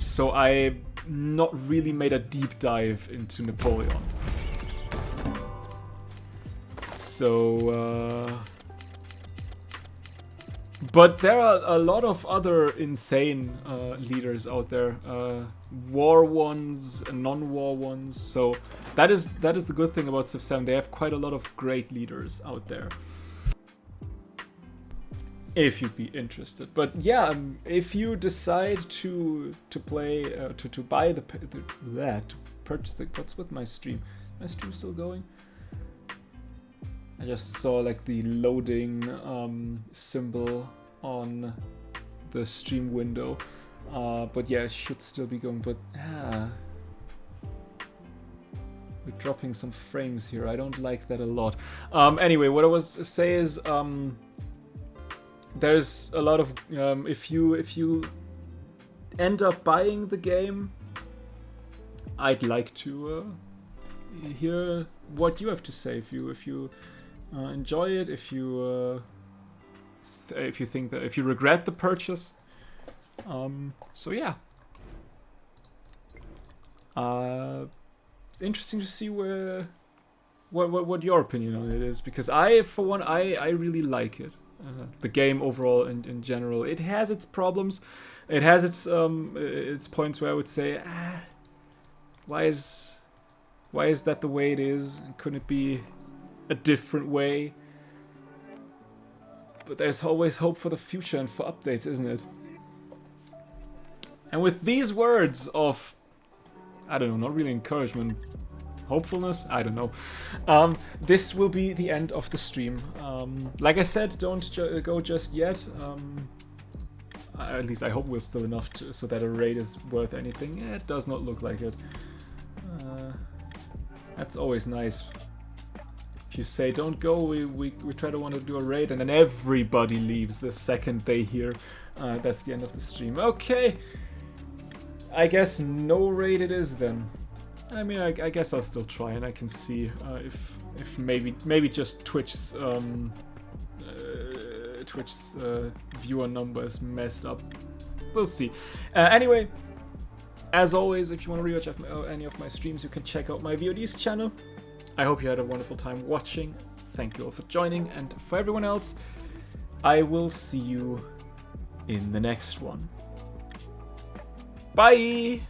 So I not really made a deep dive into Napoleon. So, but there are a lot of other insane leaders out there, war ones, non-war ones. So that is the good thing about Civ 7. They have quite a lot of great leaders out there, if you'd be interested. But yeah, if you decide to play, to buy to purchase the, what's with my stream? My stream still going? I just saw like the loading symbol on the stream window, but yeah, it should still be going. But we're dropping some frames here. I don't like that a lot. Anyway, what I was say is, there's a lot of if you end up buying the game, I'd like to hear what you have to say. If you enjoy it, if you think that, if you regret the purchase. So yeah, interesting to see what your opinion on it is, because for one I really like it. The game overall, in general, it has its problems. It has its points where I would say, why is that the way it is? Couldn't it be a different way? But there's always hope for the future and for updates, isn't it? And with these words of, I don't know, not really encouragement, hopefulness, I don't know, this will be the end of the stream. Like I said, don't go just yet. At least I hope we're still enough so that a raid is worth anything. It does not look like it. That's always nice. If you say don't go, we try to want to do a raid, and then everybody leaves the second they hear that's the end of the stream. Okay, I guess no raid it is then. I mean, I guess I'll still try, and I can see if maybe just Twitch's viewer number is messed up. We'll see. Anyway, as always, if you want to rewatch any of my streams, you can check out my VODs channel. I hope you had a wonderful time watching. Thank you all for joining, and for everyone else, I will see you in the next one. Bye!